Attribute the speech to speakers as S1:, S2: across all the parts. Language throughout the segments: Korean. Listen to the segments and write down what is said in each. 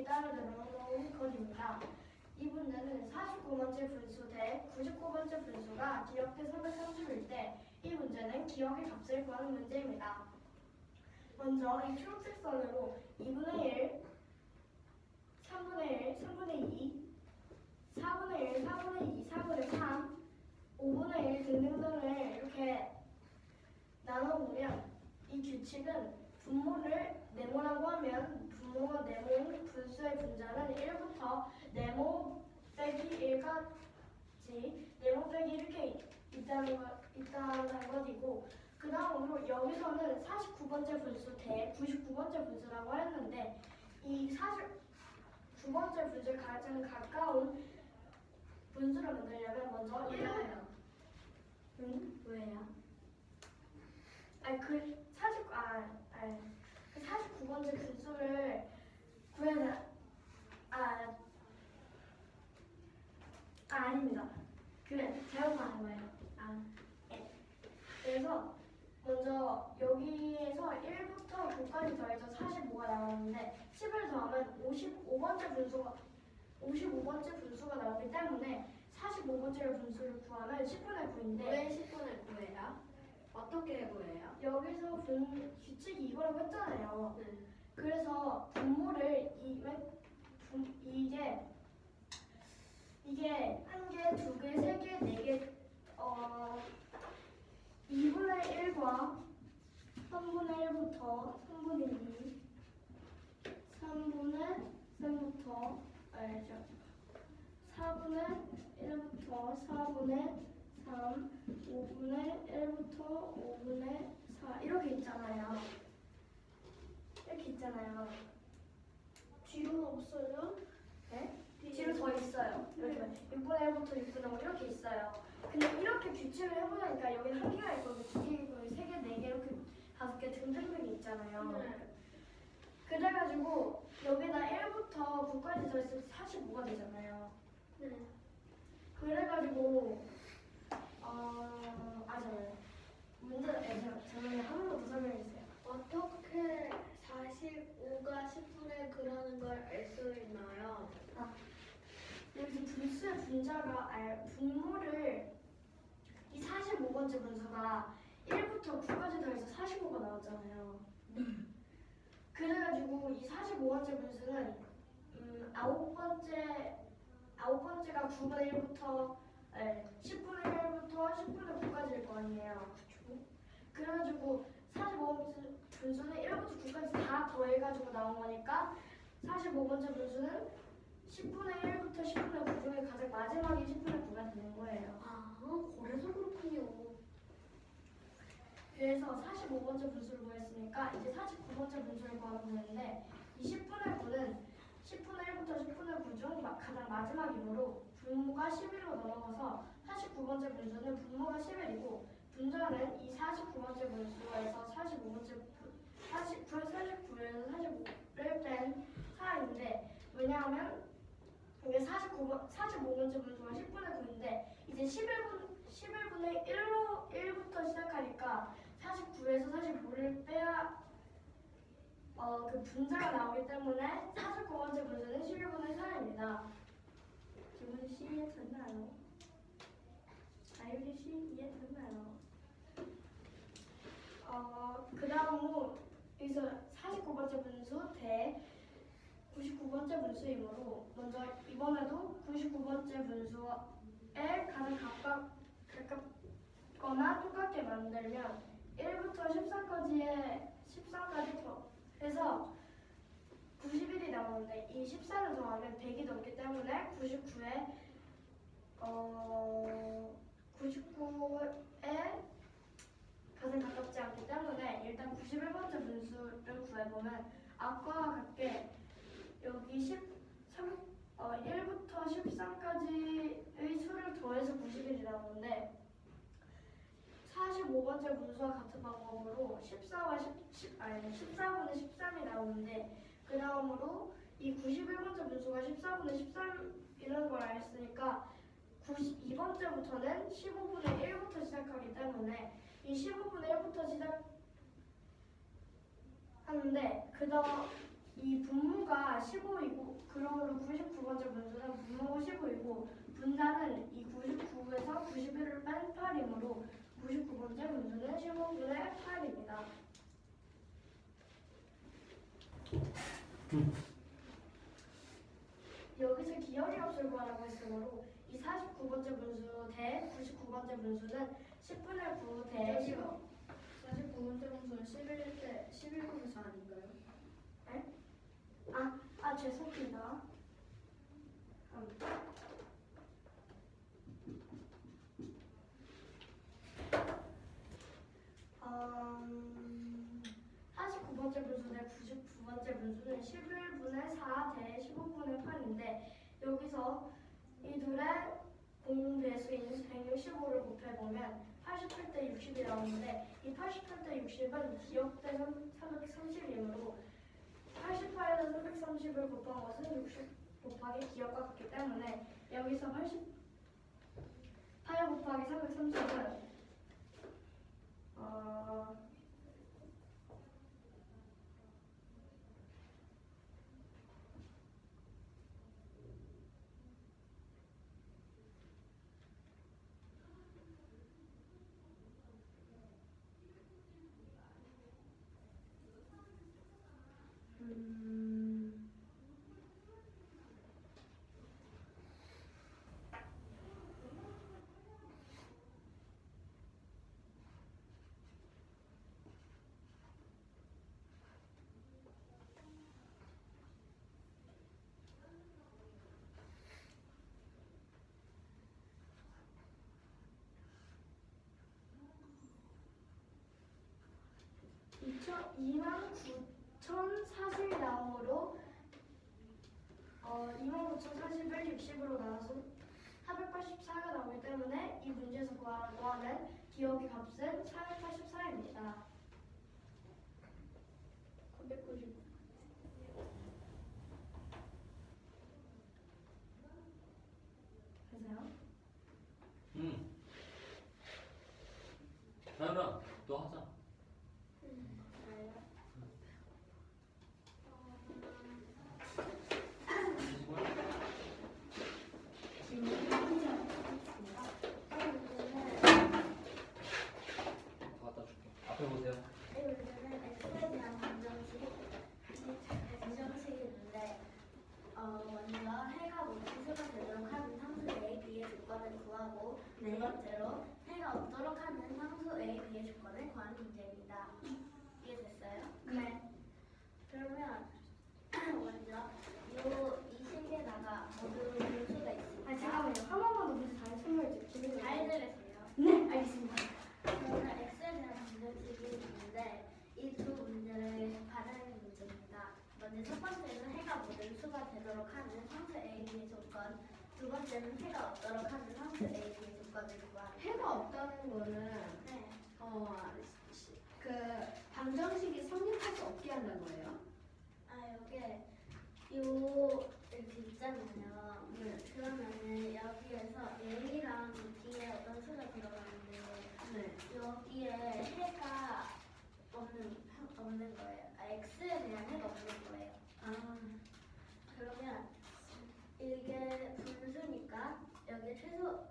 S1: 따로 것입니다. 이 문제는 49번째 분수 대 99번째 분수가 기억 대 330일 때 이 문제는 기억의 값을 구하는 문제입니다. 먼저 이 초록색 선으로 2분의 1, 3분의 1, 3분의 2, 4분의 1, 4분의 2, 4분의 3, 5분의 1 등등등을 이렇게 나눠보면 이 규칙은 분모를 네모라고 하면 분모가 네모인 분수의 분자는 1부터 네모 빼기 1까지 네모 빼기 이렇게 있다는 것이고, 그 다음으로 여기서는 49번째 분수 대 99번째 분수라고 했는데 이 49번째 분수에 가장 가까운 분수를 만들려면 먼저 1을 왜요? 아니 그 49번째 분수를 구해야 아닙니다. 잘못 말한 거예요. 네. 그래서 먼저 여기에서 1부터 9까지 더해서 45가 나오는데 10을 더하면 55번째 분수가 나오기 때문에 45번째 분수를 구하면 10분의 9인데
S2: 왜 10분의 9예요? 어떻게 구해요?
S1: 여기서 규칙이 이거라고 했잖아요.
S2: 네.
S1: 그래서 분모를 이게 한 개, 두 개, 세 개, 네 개, 2분의 1과 3분의 1부터 3분의 2, 3분의 3부터 알죠? 4분의 1부터 4분의 3, 5분의 1부터 5분의 4 이렇게 있잖아요.
S2: 뒤로는 없어요?
S1: 네? 뒤로 더 있어요. 이렇게 6분의 1부터 6분의 5 이렇게 있어요. 근데 이렇게 규칙을 해보니까 여기는 한 개가 있거든요. 두 개 있고 세 개, 네 개 이렇게 다섯 개 등등등이 있잖아요.
S2: 네.
S1: 그래가지고 여기다 1부터 9까지 더했을 때 45가 되잖아요.
S2: 네.
S1: 그래가지고 잠깐만요. 문제 저는 한 번만 더 설명해 주세요.
S2: 어떻게 45가 10분의 9라는 걸 알 수 있나요?
S1: 여기서 분수의 분모를 이 45번째 분수가 1부터 9까지 더해서 45가 나왔잖아요. 그래가지고 이 45번째 분수는 아홉 번째가 9분의 1부터 10분의 1부터 10분의 9까지일 거 아니에요. 그래가지고 45번째 분수는 1부터 9까지 다 더해가지고 나온 거니까 45번째 분수는 10분의 1부터 10분의 9 중에 가장 마지막이 10분의 9가 되는 거예요.
S2: 그래서 그렇군요.
S1: 그래서 45번째 분수를 구했으니까 이제 49번째 분수를 구하면 되는데 이 10분의 9는 10분의 1부터 10분의 9 중 가장 마지막이므로 분모가 11로 넘어가서 49번째 분수는 분모가 11이고 분자는 이 49번째 분수에서 49에서 45를 뺀 4인데, 왜냐하면 이게 45번째 분수가 10분의 9인데 이제 11분의 1부터 시작하니까 49에서 45를 빼야 그 분자가 나오기 때문에 49번째 분수는 11분의 4입니다. 지금 씨 이해됐나요? 아유리 씨 이해됐나요? 그 다음으로 여기서 49번째 분수 대 99번째 분수이므로 먼저 이번에도 99번째 분수에 가장 가깝거나 똑같게 만들면 1부터 13까지 해서 91이 나오는데 이 14를 더하면 100이 넘기 때문에 99에 가장 가깝지 않기 때문에 일단 91번째 분수를 구해보면 아까와 같게 여기 1부터 13까지의 수를 더해서 91이 나오는데 45번째 분수와 같은 방법으로 14분의 13이 나오는데, 그 다음으로 이 91번째 분수가 14분의 13이라는 걸 알았으니까 92번째부터는 15분의 1부터 시작하기 때문에 이 15분의 1부터 시작하는데 이 분모가 15이고 그러므로 99번째 분수는 분모가 15이고 분단은 이 99에서 91을 뺀 8이므로 99번째 분수는 15분의 8입니다. 여기서 기억의 값을 구하라고 했으므로 이 49번째 분수 대 99번째 분수는 10분의 9 대 15.
S2: 49번째 분수는 11분의 4 아닌가요?
S1: 죄송합니다. 음, 49번째 분수 대 99번째 분수는 11분의 4 대 15분의 8인데 여기서 이 둘의 공배수인 165를 곱해보면 88대 60이 나오는데 이 88대 60은 기억대 330이므로 88에서 330을 곱한 것은 60 곱하기 기억과 같기 때문에 여기서 8 곱하기 330은 이 29,040이므로 29,040을 60으로 나눠서 484가 나오기 때문에 이 문제에서 구하는 기억의 값은 484입니다. 990. 되세요?
S3: 다현아, 또 하자. 더 갖다 줄게. 앞에 보세요.
S4: 이 문제는 x에 대한 방정식인데 먼저 해가 모치수가 되도록 하는 상수 a, b의 조건을 구하고 두 번째로 해가 없도록 하는 상수 a, b의 조건을 구하는 문제입니다. 이해됐어요?
S1: 네.
S4: 그러면 먼저 이 식에다가 모두 분수가 있습니다.
S1: 잠깐만요. 한 번만 더 문제 잘 설명해 주세요.
S4: 잘 들으세요.
S1: 네, 알겠습니다.
S4: 저는 x에 대한 방정식이 있는데 이 두 문제를 바라는 문제입니다. 먼저 첫 번째는 해가 모든 수가 되도록 하는 상수 a, b의 조건, 두 번째는 해가 없도록 하는 상수 a, b의 조건을 구하는.
S2: 해가 없다는 거는
S4: 네.
S2: 그 방정식이 성립할 수 없게 한다는 거예요?
S4: 요게 요 이렇게 있잖아요.
S2: 네.
S4: 그러면은 여기에서 a랑 b에 어떤 수가 들어가는데
S2: 네.
S4: 여기에 해가 없는 거예요. x에 대한 해가 없는 거예요. 그러면 이게 분수니까 여기 최소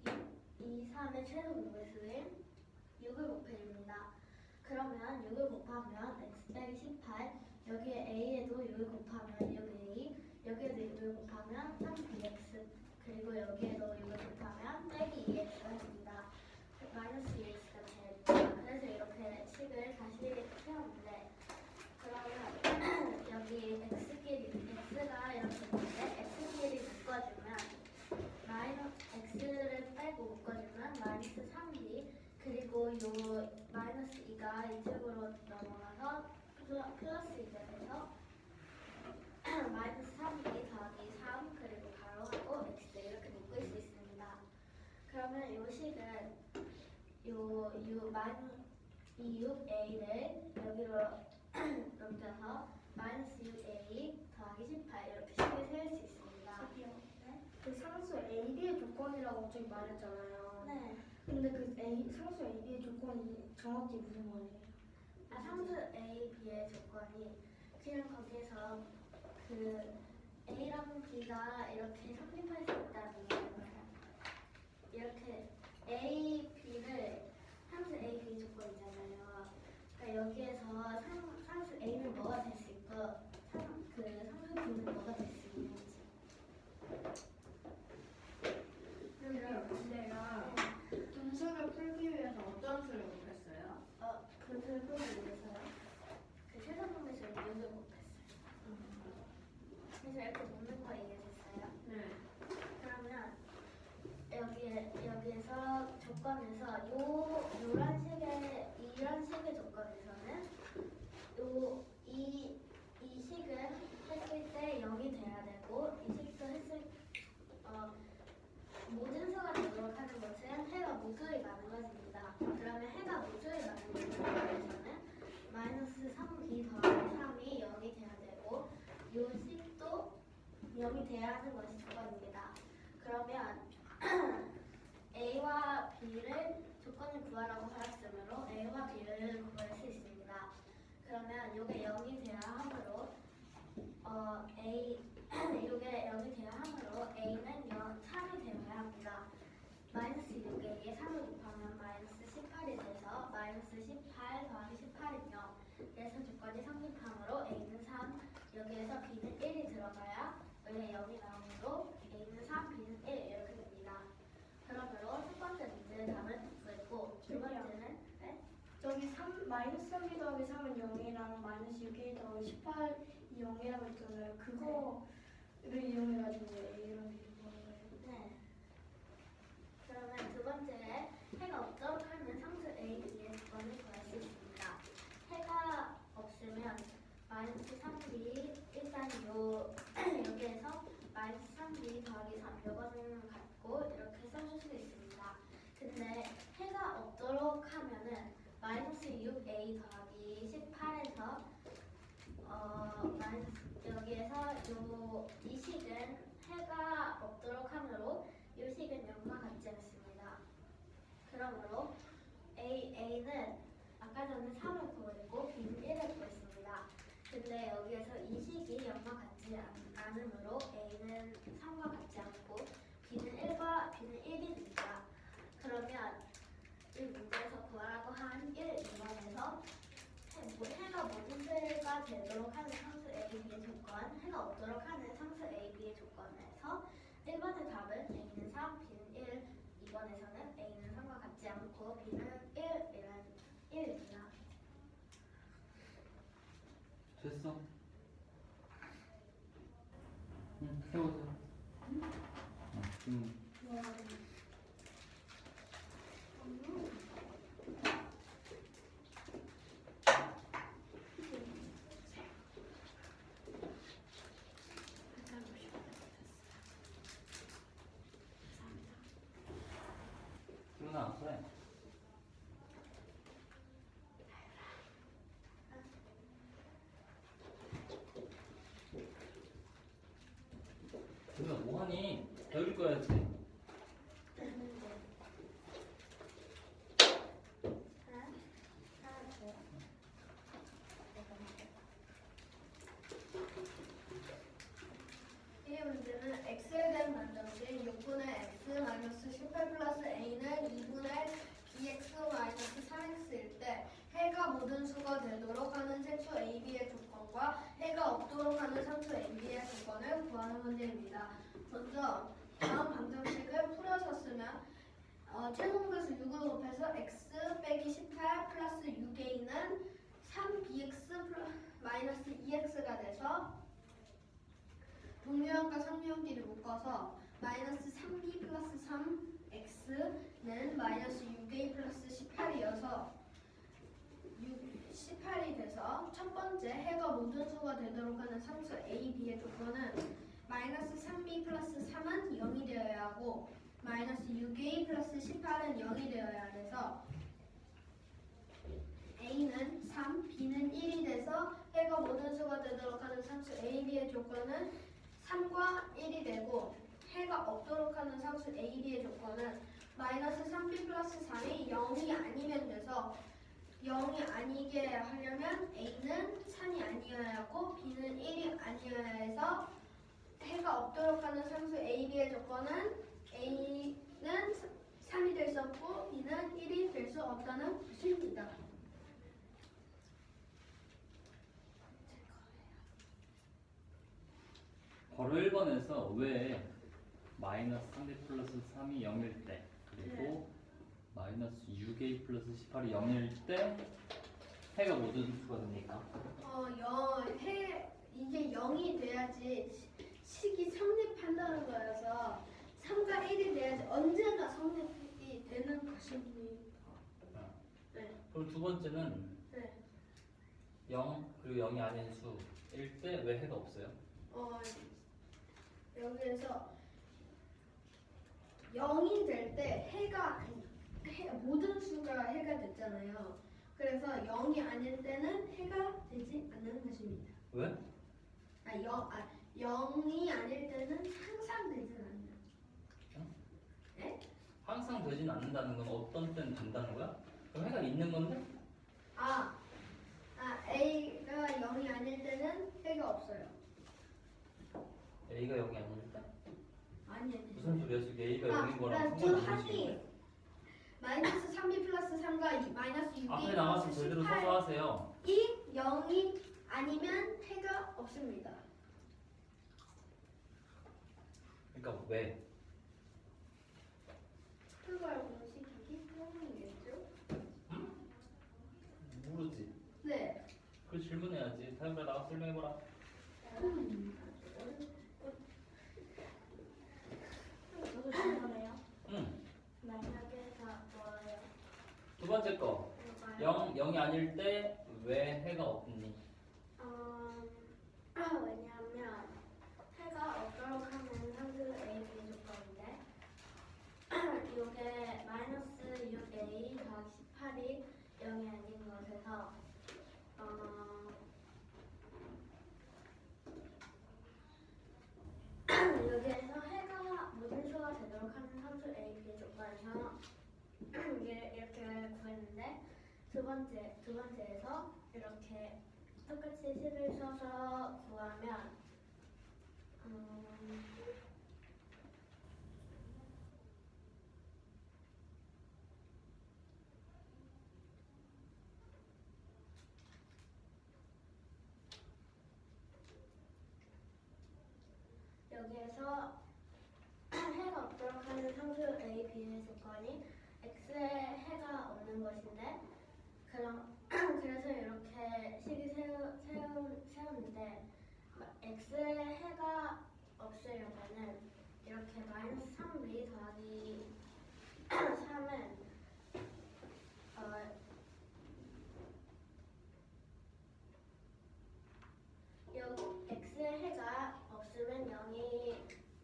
S4: 3의 최소 무배수인 6을 곱해줍니다. 그러면 6을 곱하면 x 빼기 18, 여기에 a에도 6을 곱하면 6a, 여기에도 6을 곱하면 3bx, 그리고 여기에도 6을 곱하면 빼기 2x가 됩니다. 마이너스 2x가 됩니다. 그래서 이렇게 식을 다시 세웠는데 그러면 여기 x가 이렇게 있는데 x끼리 묶어주면 x를 빼고 묶어주면 마이너스 3b, 그리고 요 마이너스 2가 이쪽으로 넘어가서 플러스 2가 돼서 마이너스 3b 더하기 3, 그리고 가로하고 x 이렇게 묶을 수 있습니다. 그러면 요 식은 이 6a를 여기로 넘겨서 마이너스 6a 더하기 18 이렇게 식을 세울 수 있습니다. 네?
S1: 그 상수 A, B의 조건이라고 저기 말했잖아요.
S4: 네.
S1: 근데 그 상수 A, B의 조건이 정확히 무슨 말이에요?
S4: 상수 A, B의 조건이 그냥 거기에서 그 A랑 B가 이렇게 성립할 수 있다는 거예요. 이렇게 A, B를 상수 A, B 조건이잖아요. 그러니까 여기에서 상수 A는 뭐가 될 수 있고 그 상수 B는 뭐가 될 수 있는지.
S2: 그러면 내가 분수를 풀기 위해서 어떤 수를 곱했어요?
S4: 분수를 풀기 위해서요. 그 최소분배수를 6을 곱했어요. 그래서 이렇게 놓는 거 이해됐어요?
S2: 네.
S4: 그러면 여기에서 조건에서 이런 식의 조건에서는 이 식을 했을 때 0이 돼야 되고 이 식도 모든 수가 되도록 하는 것은 해가 모서리 많은 것입니다. 그러면 해가 모서리 많은 것에서는 마이너스 3b 더하기 3이 0이 돼야 되고 이 식도 0이 돼야 하는 것이 조건입니다. 그러면 A와 B를 조건을 구하라고 하였으므로 A와 B를 구할 수 있습니다. 그러면 이게 0이 돼야 하므로 이게 0이 돼야 하므로 A는 3이 되어야 합니다. 마이너스 6에 3을 곱하면 마이너스 18이 돼서 마이너스 18 더하기 18은 0. 그래서 조건이 성립하므로 A는 3, 여기에서 B는 1이 들어가야 여기 0이 나오므로 A는 3, B는 1 이렇게 됩니다. 그러므로 첫 번째 문제의 답은 구했고 두 번째는 네?
S1: 저기 마이너스 3b 더하기 3은 0이랑 마이너스 6a 더하기 18이 0이라고 했잖아요. 그거를 이용해가지고 A랑 B를 구하는 거예요.
S4: 네. 그러면 두 번째에 해가 없도록 하는 상수 A, B의 조건을 구할 수 있습니다. 해가 없으면 마이너스 3b 일단 여기에서 마이너스 3b 더하기 3 이거는 같고 이렇게 써줄 수 있습니다. 근데 해가 없도록 하면은 마이너스 6a 더하기 18에서 여기에서 이 식은 해가 없도록 하므로 이 식은 0과 같지 않습니다. 그러므로 A는 아까 전에 3을 구했고 B는 1을 구했습니다. 근데 여기에서 이 식이 0과 같지 않으므로 A는 3과 같지 않고 B는 1입니다. 그러면 이 문제에서 구하라고 한 1, 2번에서 해가 모든 수가 되도록 하는 상수 A, B의 조건, 해가 없도록 하는 상수 A, B의 조건에서 1번의 답은 A는 3, B는 1, 2번에서는 A는 3과 같지 않고 B는 1입니다.
S3: 됐어? 응, 세워서. 누나, 그래. 누나 뭐하니? 배울 거야지.
S2: 이 문제는 x에 대한 반정식 6분의 x 마이너스 18 플러스 a는 2분의 bx 마이너스 3x일 때 해가 모든 수가 되도록 하는 색수 ab의 조건과 해가 없도록 하는 상수 ab의 조건을 구하는 문제입니다. 먼저 다음 방정식을 풀어서 쓰면 최종배수 6을 곱해서 x 빼기 18 플러스 6a는 3bx 마이너스 2x가 돼서 동류형과 상류형끼리 묶어서 마이너스 3b 플러스 3x는 마이너스 6a 플러스 18이어서 18이 돼서 첫 번째 해가 모든 수가 되도록 하는 상수 a, b의 조건은 마이너스 3b 플러스 3은 0이 되어야 하고 마이너스 6a 플러스 18은 0이 되어야 해서 a는 3, b는 1이 돼서 해가 모든 수가 되도록 하는 상수 a, b의 조건은 3과 1이 되고 해가 없도록 하는 상수 a, b의 조건은 마이너스 3b 플러스 3이 0이 아니면 돼서 0이 아니게 하려면 A는 3이 아니어야 하고 B는 1이 아니어야 해서 해가 없도록 하는 상수 A, B의 조건은 A는 3이 될 수 없고 B는 1이 될 수 없다는 것입니다.
S3: 바로 1번에서 왜 마이너스 3b 플러스 3이 0일 때 그리고 마이너스 6a 플러스 18이 0일 때 해가 모든 수가 됩니까?
S2: 이게 0이 돼야지 식이 성립한다는 거여서 3과 1이 돼야지 언제나 성립이 되는 것입니다. 네.
S3: 그럼 두 번째는
S2: 네.
S3: 0 그리고 0이 아닌 수일 때 왜 해가 없어요?
S2: 여기에서 0이 될 때 모든 수가 해가 됐잖아요. 그래서 0이 아닐 때는 해가 되지 않는 것입니다.
S3: 왜?
S2: 0이 아닐 때는 항상 되진 않는. 네?
S3: 항상 되진 않는다는 건 어떤 때는 된다는 거야? 그럼 해가 있는 건데?
S2: A가 0이 아닐 때는 해가 없어요.
S3: A가 0이 아닐 때?
S2: 아니.
S3: 무슨 소리야 지금 A가 0인 거랑
S2: 두
S3: 상관이
S2: 한이
S3: 없는
S2: 마이너스 3b 플러스 3과 마이너스 6b
S3: 앞에 나가서
S2: 플러스
S3: 제대로
S2: 18
S3: 써서 하세요.
S2: 이 0이 아니면 해가 없습니다.
S3: 그러니까 왜?
S2: 그걸 공식이기 때문이겠죠?
S3: 모르지.
S2: 네.
S3: 그 질문해야지. 타이브에 나가서 설명해보라.
S1: 저도 질문해요.
S3: 응.
S1: 만약에 다 뭐예요?
S3: 두 번째 거. 0이 아닐 때 왜 해가 없니?
S1: 왜냐하면 해가 없도록 하는 상수 A, B 조건인데 이게 마이너스 6A 더하기 18이 0이 아닌 것에서 여기에서 해가 모든 수가 되도록 하는 상수 A, B 조건에서 이렇게 구했는데 두 번째에서 이렇게 똑같이 식을 써서 구하면 여기에서 해가 없도록 하는 상수 A, B의 조건이 X에 해가 없는 것인데 그래서 이렇게 식이 세우는데 X에 해가 없으려면은 이렇게 마이너스 3b 더하기 3은 X에 해가 없으면 0이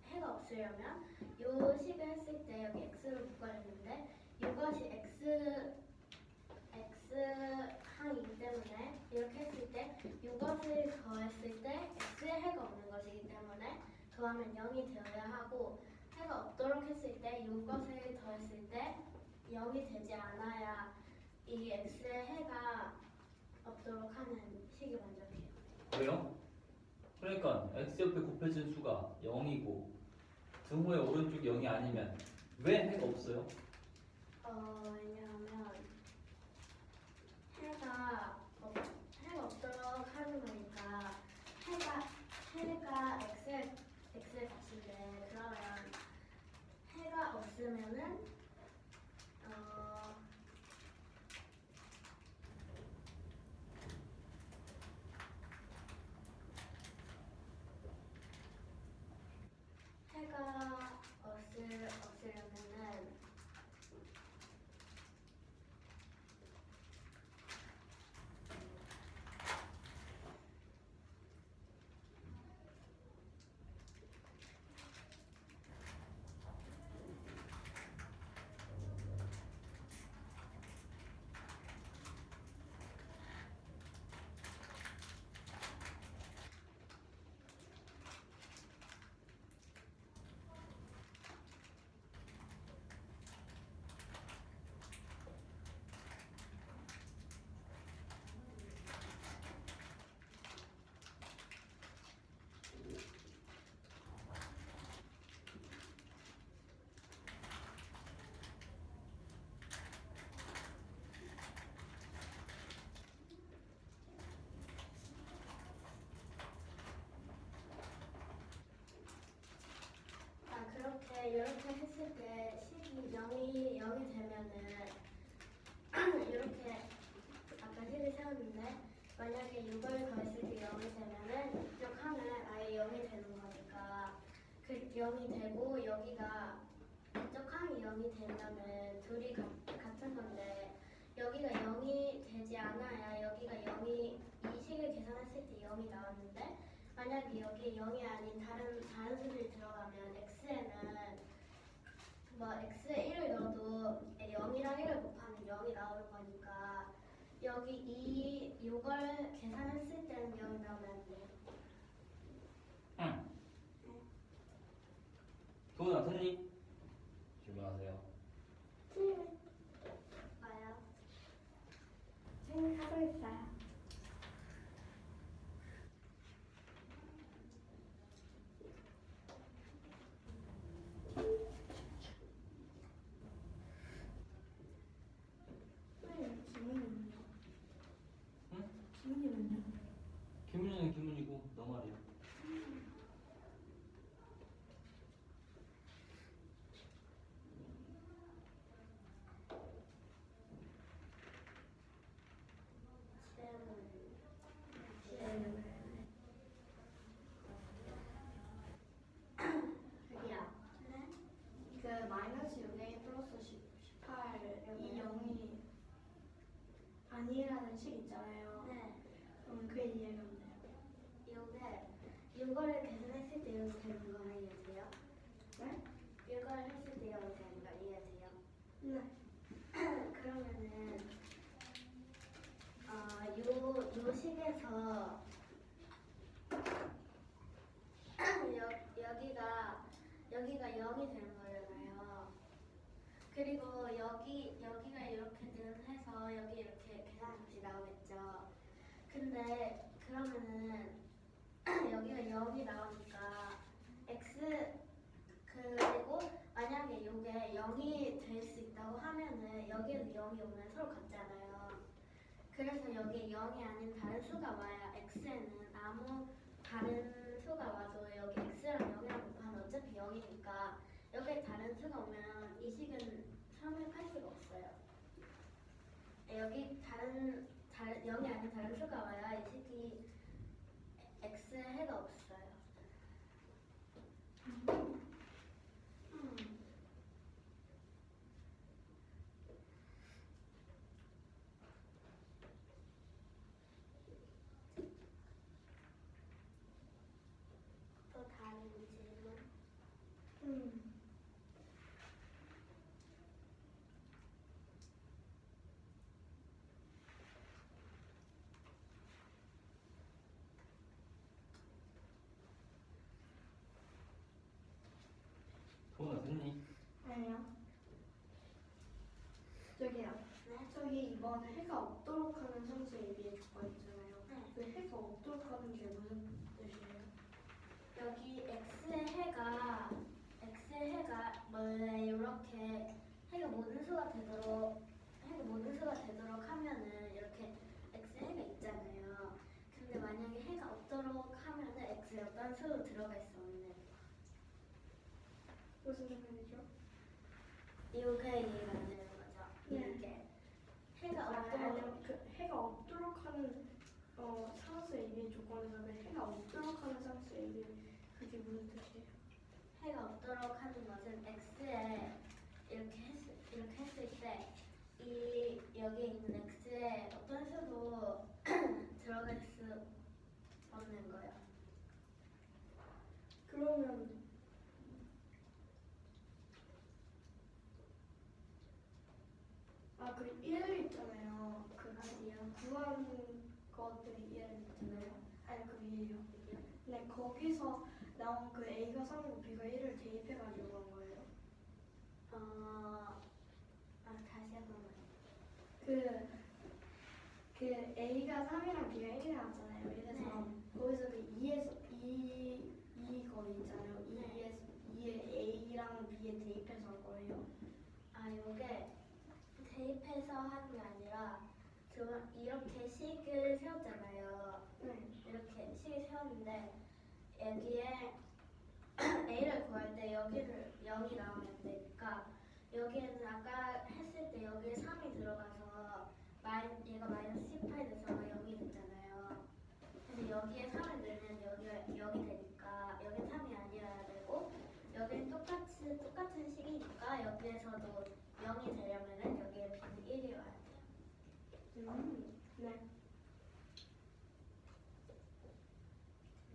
S1: 해가 없으려면 요 식을 했을 때 여기 X로 묶어냈는데 이것이 X항이기 때문에 이렇게 했을 때 이것을 더했을 때 X에 해가 없는 것이기 때문에 더하면 0이 되어야 하고 해가 없도록 했을 때 이것을 더했을 때 0이 되지 않아야 이 X에 해가 없도록 하는 식이 만족해요.
S3: 왜요? 그러니까 X 옆에 곱해진 수가 0이고 등호의 오른쪽 0이 아니면 왜 해가 없어요?
S1: 왜냐하면 해가 없도록 하는 거니까 해가 X의 값인데 그러면 해가 없으면은 해가 없으려면은
S4: 이렇게 했을 때 식이 0이 되면은 이렇게 아까 식을 세웠는데 만약에 6을 더했을 때 0이 되면은 이쪽 항은 아예 0이 되는 거니까 그 0이 되고 여기가 이쪽 항이 0이 되면은 둘이 같은 건데 여기가 0이 되지 않아야 여기가 0이 이 식을 계산했을 때 0이 나왔는데 만약에 여기에 0이 아닌 다른 수들이 들어가면 x에는 뭐 x에 1을 넣어도 0이랑 1을 곱하면 0이 나오는 거니까 여기 이걸 계산했을 때는 0이 나오면 안 돼요.
S3: 응. 도훈아 됐니? 질문하세요.
S4: 봐요.
S1: 생각하고 있어요. 질문이요.
S3: 응?
S1: 질문이요.
S3: 기문이는 기문이고 너 말이야.
S1: 여기야. 그 마이너스 6a 플러스 18 이 0이 아니라는 식 있잖아요.
S4: 네.
S1: 그게 이해가 안 돼요.
S4: 이게 6을 계산했을 때 0이 되는 거 이해되세요?
S1: 네?
S4: 6을 했을 때 0이 되는 거 이해되세요?
S1: 네.
S4: 그러면은 요 식에서 여기가 0이 되는 거잖아요. 그리고 여기가 이렇게는 해서 여기 이렇게 계산값이 나오겠죠. 근데 그러면은 여기가 0이 나오니까 x 그리고 만약에 이게 0이 될 수 있다고 하면은 여기에도 0이 오면 서로 같잖아요. 그래서 여기 0이 아닌 다른 수가 와야 x에는 아무 다른 수가 와도 여기 x랑 0이랑 곱하면 어차피 0이니까 여기에 다른 수가 오면 이 식은 성립할 수가 없어요. 여기 다른 0이 아닌 다른 수가 와야 이 식이 x의 해가 없어요. 또 다른 질문?
S3: 도훈아 됐니?
S1: 아니요. 저기요.
S4: 네?
S1: 저기 이번 해가 없도록 하는 상수의 예비의 조건 있잖아요.
S4: 네.
S1: 그 해가 없도록 하는 게 무슨 뜻이에요?
S4: 여기 x의 해가 원래 이렇게 해가 모든 수가 되도록 하면은 이렇게 x의 해가 있잖아요. 근데 만약에 해가 없도록 하면은 x에 어떤 수도 들어갈 수 없는
S1: 무슨 말이죠?
S4: 이게 이해가 안 되는 거죠.
S1: 네.
S4: 이게 해가 없도록
S1: 아니요. 그 해가 없도록 하는 상수의 예비의 조건에서 그 해가 없도록 하는 상수의 예비 그게 무슨 뜻이에요?
S4: 해가 없도록 하는 것은 x에 이렇게 했을 때 이 여기에 있는 x에 어떤 수도 들어갈 수 없는 거예요.
S1: 그러면 그 1 있잖아요. 그
S4: 어디요?
S1: 구한 것들이 1 있잖아요. 아니 그 위에요. 근데 거기서 나온 그 A가 3이고 B가 1을 대입해가지고 한 거예요.
S4: 다시 한 번만.
S1: 그 A가 3이랑 B가 1이 나왔잖아요. 이래서 거기서 그 2거 있잖아요. 2에 A랑 B에 대입해서 한 거예요.
S4: 요게 대입해서 하는 게 아니라 이렇게 식을 세웠잖아요.
S1: 네.
S4: 이렇게 식을 세웠는데 여기에 a를 구할 때 여기를 0이 나오면 되니까 여기에는 아까 했을 때 여기에 3이 들어가서 얘가 마이너스 18 돼서 0이 됐잖아요. 그래서 여기에 3을 넣으면 여기가 0이 되니까 여기 3이 아니어야 되고 여기는 똑같은 식이니까 여기에서도 0이 되려면은 여기에 b는 1이 와야 돼요.
S1: 네.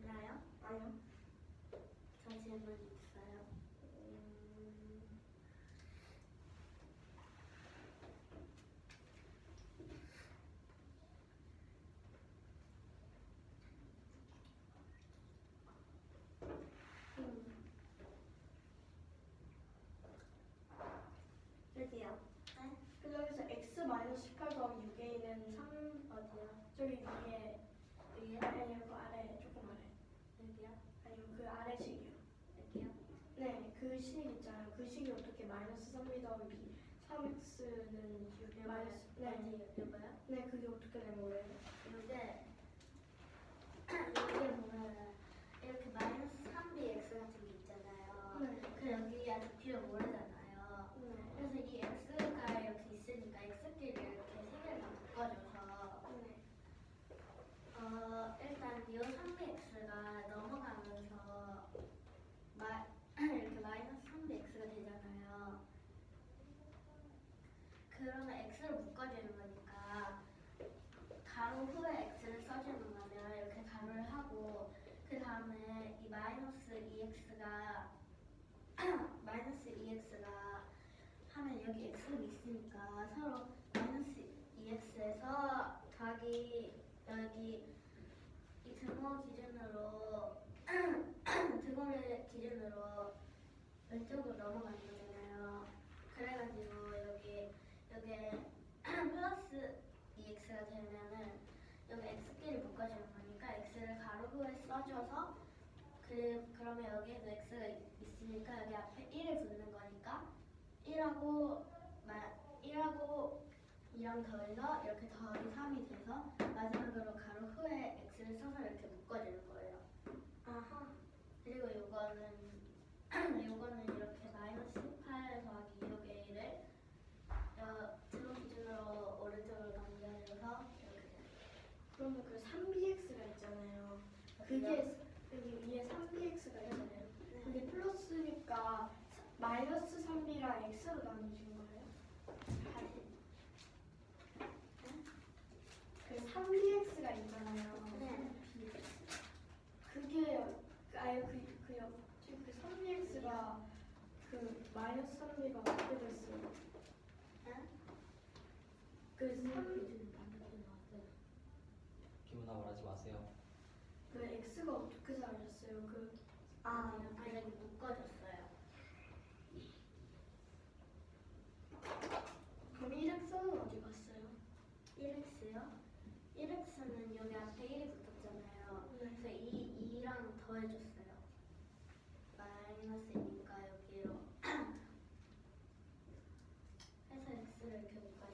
S4: 됐나요?
S1: 아니요.
S4: 저 질문 있어요.
S1: 여기요.
S4: 네?
S1: 그 여기서 x 마이너스 18 더하기 6a는 3 어디요? 저기 위에
S4: 여기요?
S1: 아니요 그 아래 조금 아래.
S4: 여기요?
S1: 아니요 그 아래 식이요.
S4: 여기요?
S1: 네, 그 식 있잖아요. 그 식이 어떻게 마이너스 3b 더하기 3x는 6 마이너스
S4: 요거요?
S1: 네, 그게 어떻게 된 거예요?
S4: 요게 여기 보면은 이렇게 마이너스 3bx 같은 게 있잖아요.
S1: 네.
S4: 그 여기 아직 필요 모르잖아요.
S1: 네.
S4: 그래서 이 x가 이렇게 있으니까 x끼리 이렇게 세 개를 다 묶어줘서 일단 이 3bx가 넘어가면서 이렇게 마이너스 3bx가 되잖아요. 그러면 x를 묶어주는 거니까 가로 후에 x를 써주는 거면 이렇게 가로를 하고 그 다음에 이 마이너스 2x가 마이너스 2x가 하면 여기 x가 있으니까 서로 마이너스 2x에서 더하기 여기 이 등호 기준으로 등호를 기준으로 왼쪽으로 넘어가는 거잖아요. 그래가지고 여기에 플러스 2x가 되면은 여기 x끼리 묶어주는 거니까 x를 가로 후에 써줘서 그러면 여기에도 x가 있으니까 여기 앞에 1을 붙는 거니까 1하고 2랑 더해서 이렇게 더하기 3이 돼서 마지막으로 가로 후에 x를 써서 이렇게 묶어주는 거예요.
S1: 아하.
S4: 그리고 요거는 이렇게 마이너스 18 더하기 6a를 등호 기준으로 오른쪽으로 넘겨줘서 이렇게 돼요.
S1: 그러면 그 3bx가 있잖아요. 그게 여기 위에 3bx가 있잖아요. 그게 플러스니까 마이너스 3b랑 x로 나누신 거예요?
S4: 다시
S1: 그 3bx가 있잖아요.
S4: 네.
S1: 그게 지금 그 3bx가 그 마이너스 3b가 어떻게 됐어요?
S4: 네?
S1: 그 3,
S3: 기분나 말하지 마세요.
S1: 그 x가 어떻게 사라졌어요?
S4: 여기 묶어줬어요.
S1: 그럼 1x는 어디 갔어요?
S4: 1x요? 1x는 여기 앞에 1이 붙었잖아요. 그래서 2랑 더해줬어요. 마이너스니까 여기로 해서 x를 이렇게 묶어줄 거예요.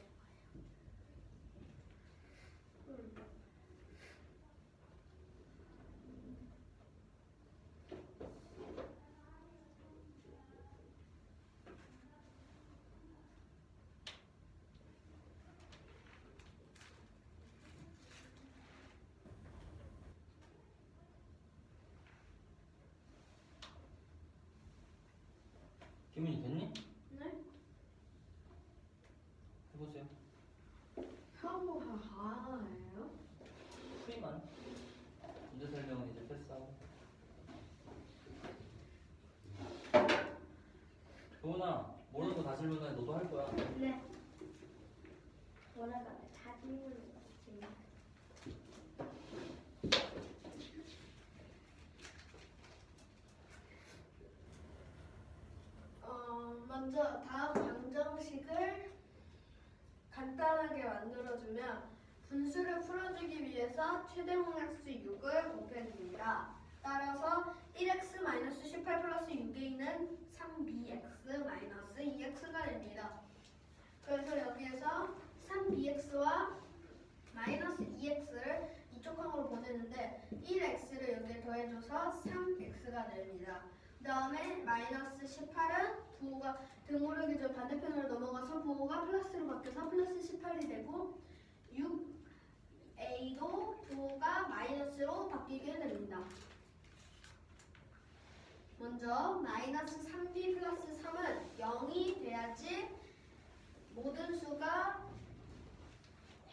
S3: 기분이 됐니?
S1: 네?
S3: 해보세요.
S1: 하예요?
S3: 프리만. 문제 설명은 이제 패스하고. 도훈아, 모르는 거 다 질문해. 너도 할 거야.
S1: 네. 뭐라고 하네? 다 질문을 지금.
S2: 먼저 다음 방정식을 간단하게 만들어주면 분수를 풀어주기 위해서 최대공약수 6을 곱해줍니다. 따라서 1x-18 플러스 6a는 3bx-2x가 됩니다. 그래서 여기에서 3bx와 마이너스 2x를 이쪽 항으로 보내는데 1x를 여기에 더해줘서 3x가 됩니다. 그 다음에 마이너스 18은 부호가 등호를 기준 반대편으로 넘어가서 부호가 플러스로 바뀌어서 플러스 18이 되고 6a도 부호가 마이너스로 바뀌게 됩니다. 먼저 마이너스 3b 플러스 3은 0이 돼야지 모든 수가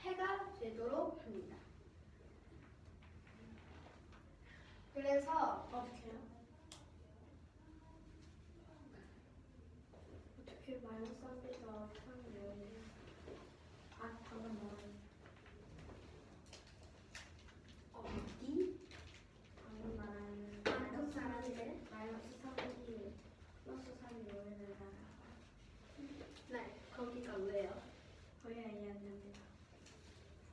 S2: 해가 되도록 합니다. 그래서
S1: 어떻게요? 어떻게 마이너스 3B가 3이에요? 아, 방금 말한 어디? 방금 말한
S2: 마이너스 3이
S1: 마이너스 3이 플러스 3이 요인을
S2: 네, 거기가 왜요?
S1: 거의 이해했는데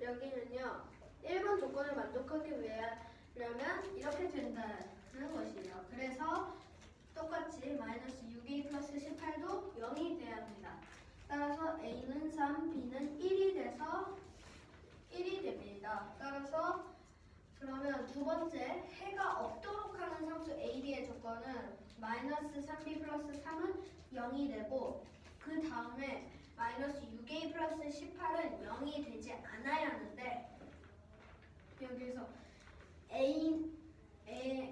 S2: 여기는요 1번 조건을 만족하기 위하려면 이렇게 된다는 것이에요. 그래서 똑같이 마이너스 6a 플러스 18도 0이 돼야 합니다. 따라서 a는 3, b는 1이 돼서 1이 됩니다. 따라서 그러면 두 번째 해가 없도록 하는 상수 a, b의 조건은 마이너스 3b 플러스 3은 0이 되고 그 다음에 마이너스 6a 플러스 18은 0이 되지 않아야 하는데 여기서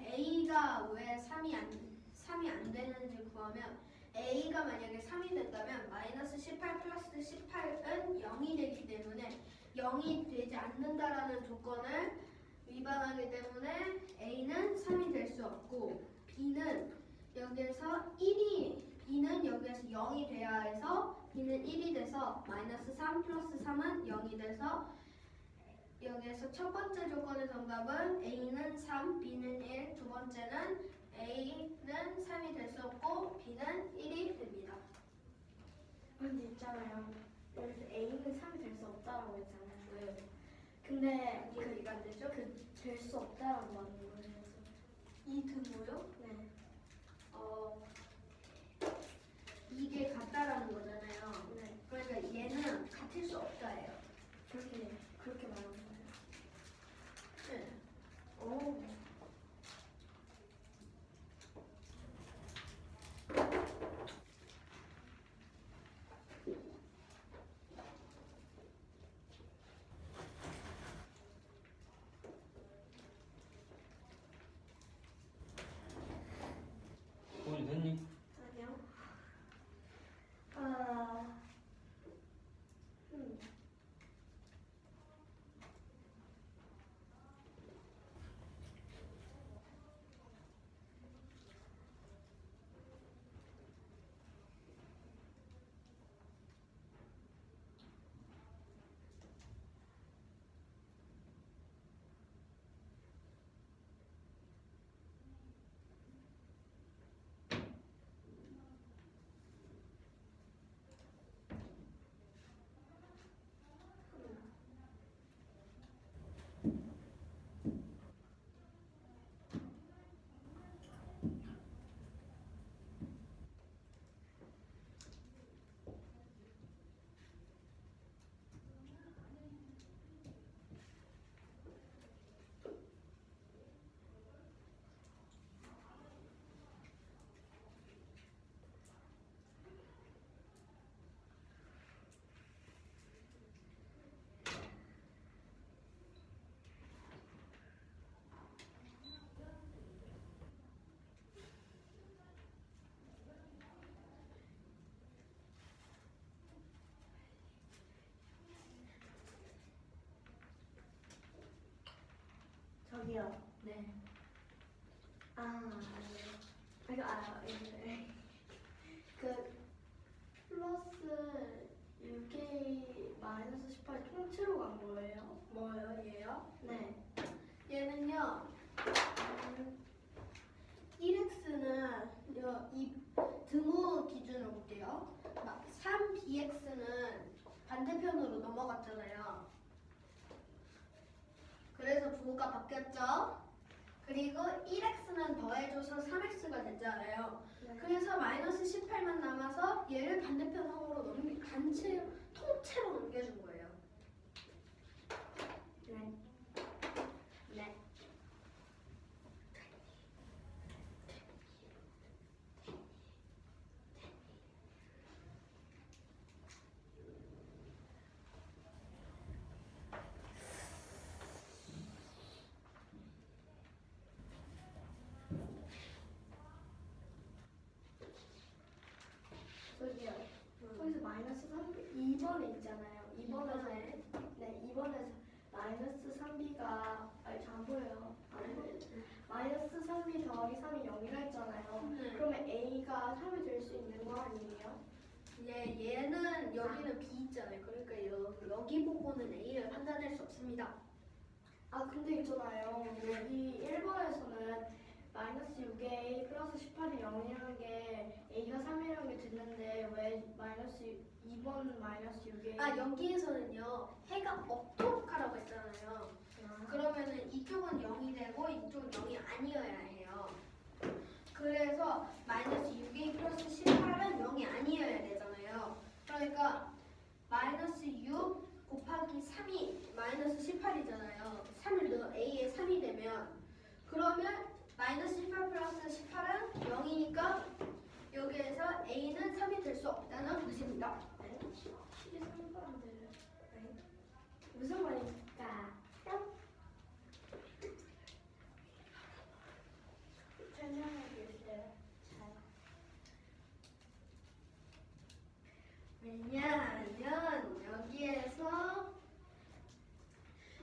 S2: a가 왜 3이 안 되는지 구하면 a가 만약에 3이 된다면 마이너스 18 플러스 18은 0이 되기 때문에 0이 되지 않는다라는 조건을 위반하기 때문에 a는 3이 될 수 없고 b는 여기에서 0이 돼야 해서 b는 1이 돼서 마이너스 3 플러스 3은 0이 돼서 여기에서 첫 번째 조건의 정답은 a는 3, b는 1, 두 번째는 a는 3이 될 수 없고 b는 1이 됩니다.
S1: 근데 있잖아요. 여기서 A는 3이 될 수 없다라고 했잖아요. 근데
S2: 이해가 안 되죠?
S1: 될 수 없다라고 하는 거예요.
S2: 이 등호요?
S1: 네.
S2: 이게 같다라는 거잖아요.
S1: 네.
S2: 그러니까 얘는 같을 수 없다예요.
S1: 그렇게 말하는 거예요.
S2: 네.
S1: 오.
S3: 돈이 됐니?
S1: 아니요. 아. 저기요.
S2: 네.
S1: 그 플러스 6A 마이너스 18 통째로 간 거예요?
S2: 뭐요? 얘요?
S1: 네.
S2: 얘는요. 1x는 이 등호 기준으로 볼게요. 3bx는 반대편으로 넘어갔잖아요. 그래서 부호가 바뀌었죠. 그리고 1x는 더해줘서 3x가 됐잖아요.
S1: 네.
S2: 그래서 마이너스 18만 남아서 얘를 반대편으로 통째로 넘겨준 거예요.
S1: 네.
S2: 네.
S1: 저기요. 거기서 마이너스 3, 2번에 있잖아요. 2번에서 네, 2번에서 마이너스 3b가 아니 잘 안 보여요. 안 보여요. 마이너스 3b 더하기 3이 0이라 했잖아요. 그러면 a가 3이 될 수 있는 거 아니에요?
S2: 얘는 여기는 b 있잖아요. 그러니까 여기 보고는 a를 판단할 수 없습니다.
S1: 아 근데 있잖아요. 여기 1번에서는 마이너스 6a 플러스 18이 0이라는 게 a가 3이라는 게 됐는데 왜 마이너스 2번 마이너스 6a
S2: 아 여기에서는요 해가 없도록 하라고 했잖아요. 그러면은 이쪽은 0이 되고 이쪽은 0이 아니어야 해요. 그래서 마이너스 6a 플러스 18은 0이 아니어야 되잖아요. 그러니까 마이너스 6 곱하기 3이 마이너스 18이잖아요. 3을 넣어 a에 3이 되면 그러면 마이너스 18 플러스 18은 0이니까 여기에서 a는 3이 될 수 없다는 것입니다.
S1: 네? 이게 3번인데 네? 무슨 말일까? 설명해 주세요. 잘.
S2: 왜냐하면 여기에서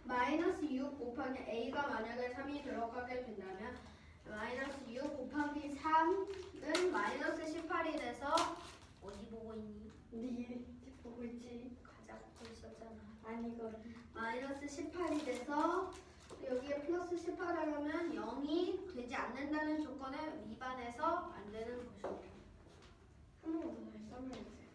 S2: 마이너스 6 곱하기 a가 만약에 3이 들어가게 된다면 마이너스 6 곱하기 3은 마이너스 18이 돼서 어디 보고 있니?
S1: 네 보고 있지.
S2: 과자 보고 있었잖아.
S1: 아니 이거
S2: 마이너스 18이 돼서 여기에 플러스 18 하려면 0이 되지 않는다는 조건에 위반해서 안 되는 것입니다.
S1: 한 번만 더 다시 설명해 주세요.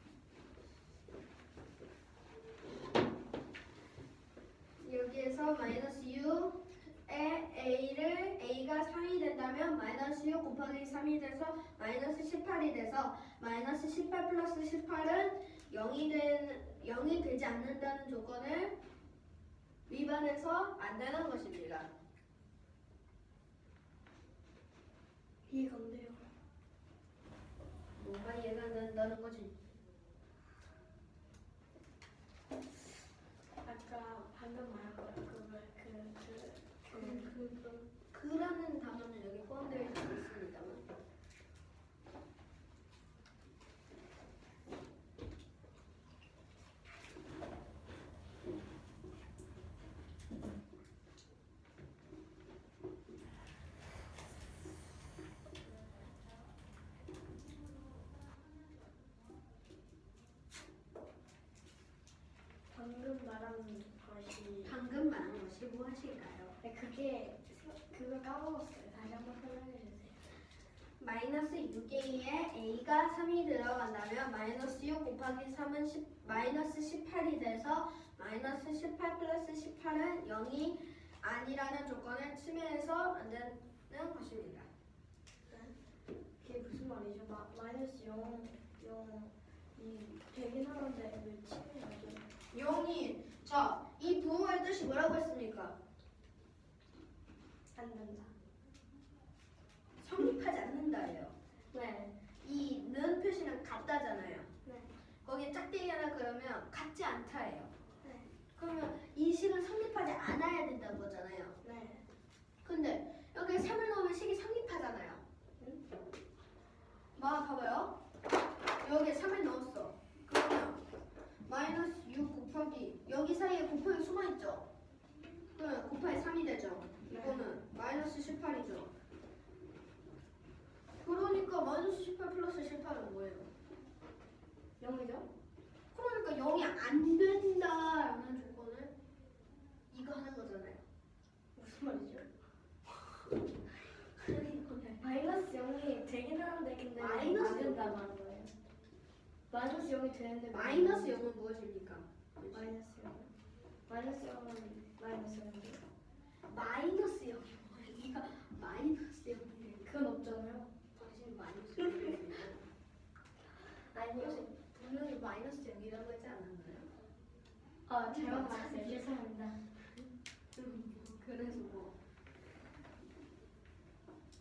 S2: 여기에서 마이너스 6에 a를 a가 3이 된다면 마이너스 6 곱하기 3이 돼서 마이너스 18이 돼서 마이너스 18 플러스 18은 0이 되지 않는다는 조건을 위반해서 안 되는 것입니다.
S1: 이해가 안 돼요.
S2: 뭔가 이해가 안 된다는 거지.
S1: 아까 방금 말한 거
S2: 그라는 단어는 여기 포함되어 있습니다만.
S1: 방금 말한 것이
S2: 방금 말한 것이 무엇일까요?
S1: 네, 그걸 까먹었어요. 다시 한번 설명해 주세요.
S2: 마이너스 6a에 a가 3이 들어간다면 마이너스 6 곱하기 3은 마이너스 18이 돼서 마이너스 18 플러스 18은 0이 아니라는 조건을 침해해서 안 되는 것입니다.
S1: 그게 무슨 말이죠? 마이너스 0이 되긴 하는데 왜 치매하죠?
S2: 0이 자, 이 부호의 뜻이 뭐라고 했습니까?
S1: 안 된다.
S2: 성립하지 않는다예요.
S1: 네.
S2: 이 는 표시는 같다잖아요.
S1: 네.
S2: 거기에 짝대기 하나 그러면 같지 않다예요.
S1: 네.
S2: 그러면 이 식은 성립하지 않아야 된다는 거잖아요.
S1: 네.
S2: 근데 여기에 3을 넣으면 식이 성립하잖아요.
S1: 응?
S2: 봐봐요. 여기에 3을 넣었어. 그러면 마이너스 6 곱하기 여기 사이에 곱하기 숨어있죠? 그러면 곱하기 3이 되죠. 이거는 마이너스 18이죠. 그러니까 마이너스 18 플러스 18은 뭐예요?
S1: 0이죠?
S2: 그러니까 0이 안 된다라는 조건을 이거 하는 거잖아요.
S1: 무슨 말이죠? 마이너스 0이 되긴 하는데 근데
S2: 마이너스
S1: 안 된다고 하는 거예요. 마이너스 0이 되는데
S2: 마이너스 0은 무엇입니까?
S1: 마이너스 0. 마이너스 0은 마이너스 0이에요.
S2: 마이너스 0이 뭐예요? 네가 마이너스 0이에요.
S1: 그건 없잖아요.
S2: 당신이 마이너스 0이에요.
S1: 아니요.
S2: 분명히 마이너스 0이라고 하지 않았나요?
S1: 아, 잘못 말했어요. 죄송합니다.
S2: 그래서 뭐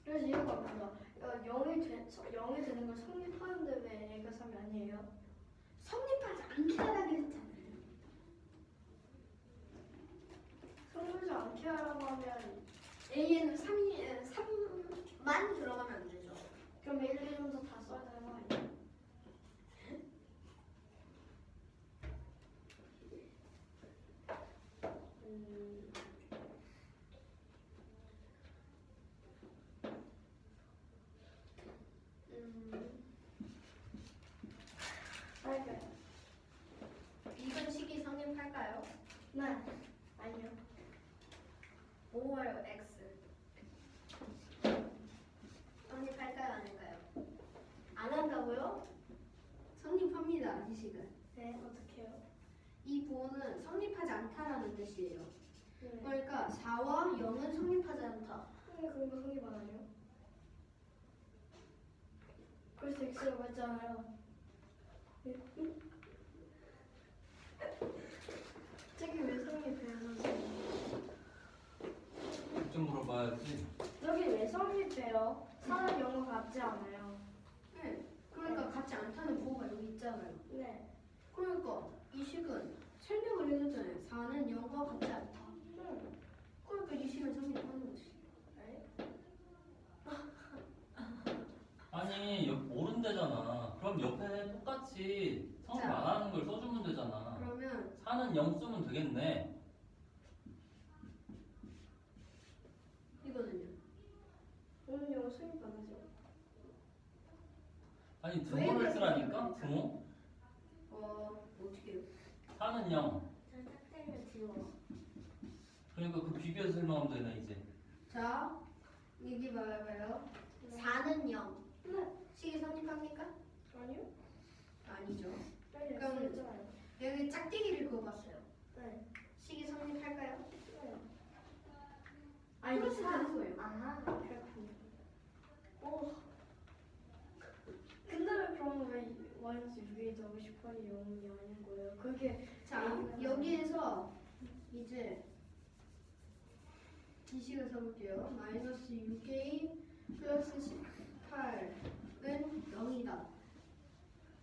S1: 그래서 이유가 뭐야? 0이 되는 걸 성립하는데 왜 A가 3이 아니에요?
S2: 성립하지 않게 하라고 했잖아요.
S1: 성립하지 않게 하라고 하면
S2: A에는 3만 들어가면 안 되죠.
S1: 그럼 1, 2, 3, 4 다 써야 되는 거 아니에요? 네. 아니요.
S2: 5월 X. 성립할까요? 안 할까요?
S1: 안 한다고요?
S2: 성립합니다. 이 식은.
S1: 네. 어떡해요?
S2: 이 부호는 성립하지 않다라는 뜻이에요.
S1: 네.
S2: 그러니까 4와 0은 성립하지 않다.
S1: 그런 거 성립 안 하죠? 그래서 X라고 했잖아요. 저기 왜 성립해요, 선생님?
S3: 좀 물어봐야지.
S1: 여기 왜 성립해요? 사람 영어 같지 않아요?
S2: 네. 그러니까 같지 않다는 부호가 여기 있잖아요.
S1: 네.
S2: 그러니까 이 식은 설명을 해줬잖아요. 4는 0과 같지 않다. 그러니까 이 식은 성립하는 거지.
S3: 아니 모른대잖아. 그럼 옆에 똑같이 성립
S2: 자.
S3: 안 하는 걸 써주면 되잖아.
S2: 그러면
S3: 4는 0 쓰면 되겠네.
S2: 이거는요.
S1: 오늘 영어 성립 안 하죠?
S3: 아니 등호를 쓰라니까? 등호?
S2: 어떻게 해요?
S3: 4는 0.
S4: 저 짝대기를 지워.
S3: 그러니까 그 비교해서 설명하면 되네 이제.
S2: 자, 여기 봐봐요.
S1: 네.
S2: 4는 0.
S1: 네.
S2: 식이 성립합니까?
S1: 아니요?
S2: 아니죠.
S1: 네.
S2: 그럼-
S1: 했잖아요.
S2: 여기 짝대기를 그어봤어요.
S1: 네.
S2: 식이 성립할까요?
S1: 네.
S2: 아니,
S1: 플러스
S2: 되는 거예요.
S1: 아, 그렇군요. 오. 근데 왜 그러면 왜 마이너스 6에 더하고 18이 0이 아닌 거예요? 그게
S2: 자, 여기에서 이제 이 식을 써볼게요. 마이너스 6a 플러스 18은 0이다.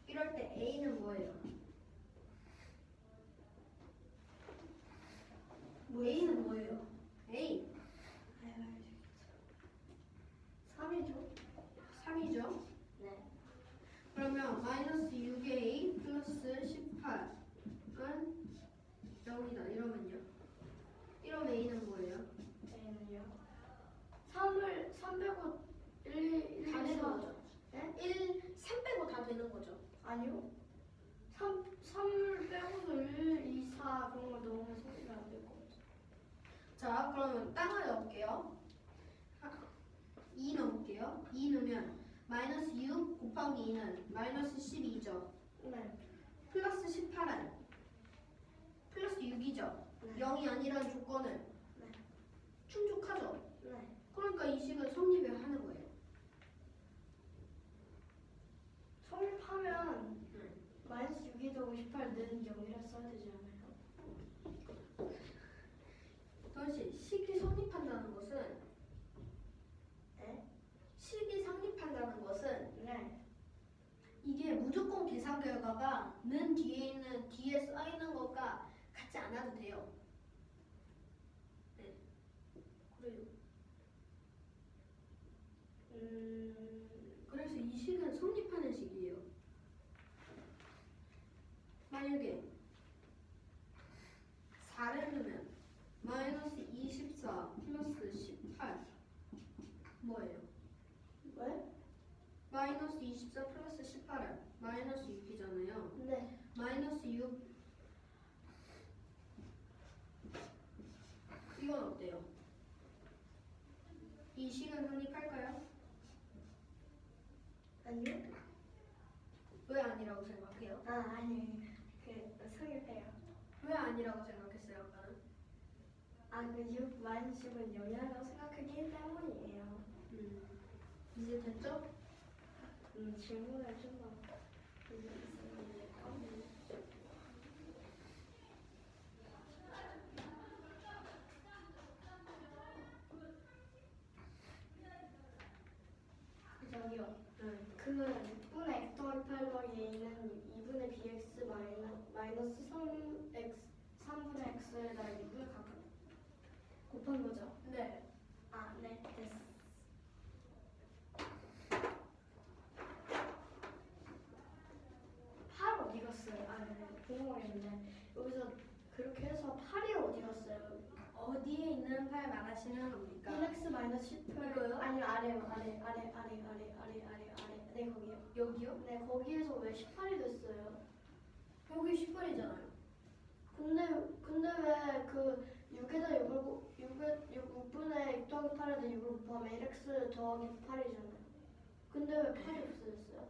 S2: 이럴 때 a는 뭐예요? a는 뭐예요? a
S1: 3이죠?
S2: 3이죠.
S4: 네.
S2: 그러면 마이너스 6a 플러스 18은 0이다. 이러면요? 이러면 a는 뭐예요?
S1: A는요? 3을 3 빼고 1,
S2: 다 되는 거죠.
S1: 네?
S2: 3 빼고 다 되는 거죠.
S1: 아니요. 3을 빼고도 1, 2, 4 그런 거 넣으면 성립이 안 될 것 같아요.
S2: 자, 그러면 땅을 넣을게요. 2 넣을게요. 2 넣으면 마이너스 6 곱하기 2는 마이너스 12죠.
S1: 네.
S2: 플러스 18은 플러스 6이죠.
S1: 네.
S2: 0이 아니라는 조건을
S1: 네.
S2: 충족하죠.
S1: 네.
S2: 그러니까 이 식은 성립을 하는 거예요.
S1: 성립하면 마이너스 6이 더하고 18는 0이라 써야 되지 않아요?
S2: 동시 식이 성립한다는 것은
S1: 네?
S2: 식이 성립한다는 것은
S1: 네.
S2: 이게 무조건 계산 결과가 는 뒤에 써 있는 것과 같지 않아도 돼요. 네. 그래요. 그래서 이 식은 성립하는 식이에요. 만약에 4를 넣으면 마이너스 24 플러스 18 뭐예요?
S1: 왜?
S2: 마이너스 24 플러스 18은 마이너스 6이잖아요.
S1: 네.
S2: 마이너스 6 이건 어때요? 이 식은 성립할까요?
S1: 아니요?
S2: 왜 아니라고 생각해요?
S1: 아, 아니. 그 성립해요.
S2: 왜 아니라고 생각했어요 아까는?
S1: 아, 그 6 마이너스 6은 0이라고 생각하기 때문이에요.
S2: 이제 됐죠?
S1: 질문을 좀더 저기요. 그 6분의 x 더하기 8 더하기 a는 2분의 bx 마이너스 3분의 x에다 2분의 곱한 거죠?
S2: 네.
S1: 아, 네, 됐어. 팔 어디 갔어요? 아, 네, 궁금했는데 여기서 그렇게 해서 8이 어디 갔어요?
S2: 어디에 있는 팔 말하시는 겁니까?
S1: 1x 마이너스 18
S2: 이거요?
S1: 아니요, 아래. 네, 거기요.
S2: 여기요?
S1: 네, 거기에서 왜 18이 됐어요?
S2: 여기 18이잖아요.
S1: 근데 왜 8에다 6을 곱하면 1x 더하기 8이잖아요. 근데 왜 8이 없어졌어요?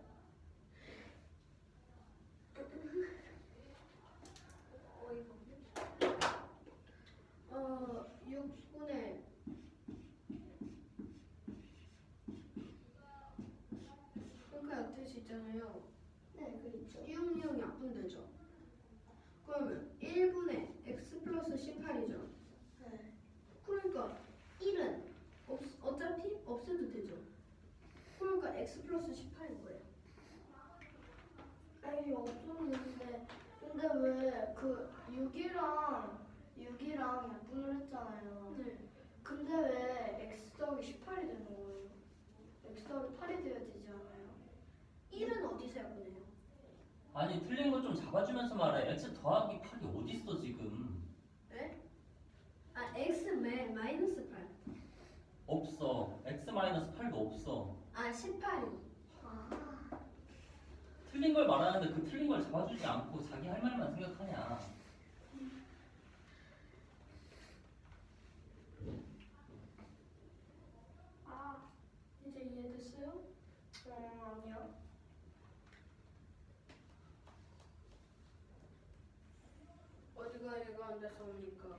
S2: 어이가 없네. 6분의 그러니까 약될 수 있잖아요.
S1: 네, 그렇죠.
S2: 6 약분되죠. 그러면 1분의 x 플러스 18이죠.
S1: 네.
S2: 그러니까 1은 어차피 없애도 되죠. 그러니까 x 플러스 18인 거예요.
S1: 아니, 없었는데. 근데 왜 그 6이랑 약분을 했잖아요.
S2: 네.
S1: 근데 왜 x 더하기 18이 되는 거예요? x 더하기 8이 돼야 되지 않아요?
S2: 1은 어디서 약분해요?
S3: 아니 틀린 거 좀 잡아주면서 말해. x 더하기 8이 어딨어 지금?
S2: 네? 아 x 마이너스 8.
S3: 없어. x 마이너스 8도 없어.
S2: 아 18이.
S1: 아,
S3: 틀린 걸 말하는데 그 틀린 걸 잡아주지 않고 자기 할 말만 생각하냐.
S2: 이제 이해됐어요?
S1: 아니요.
S2: 어디가 이해가 안 돼서 옵니까?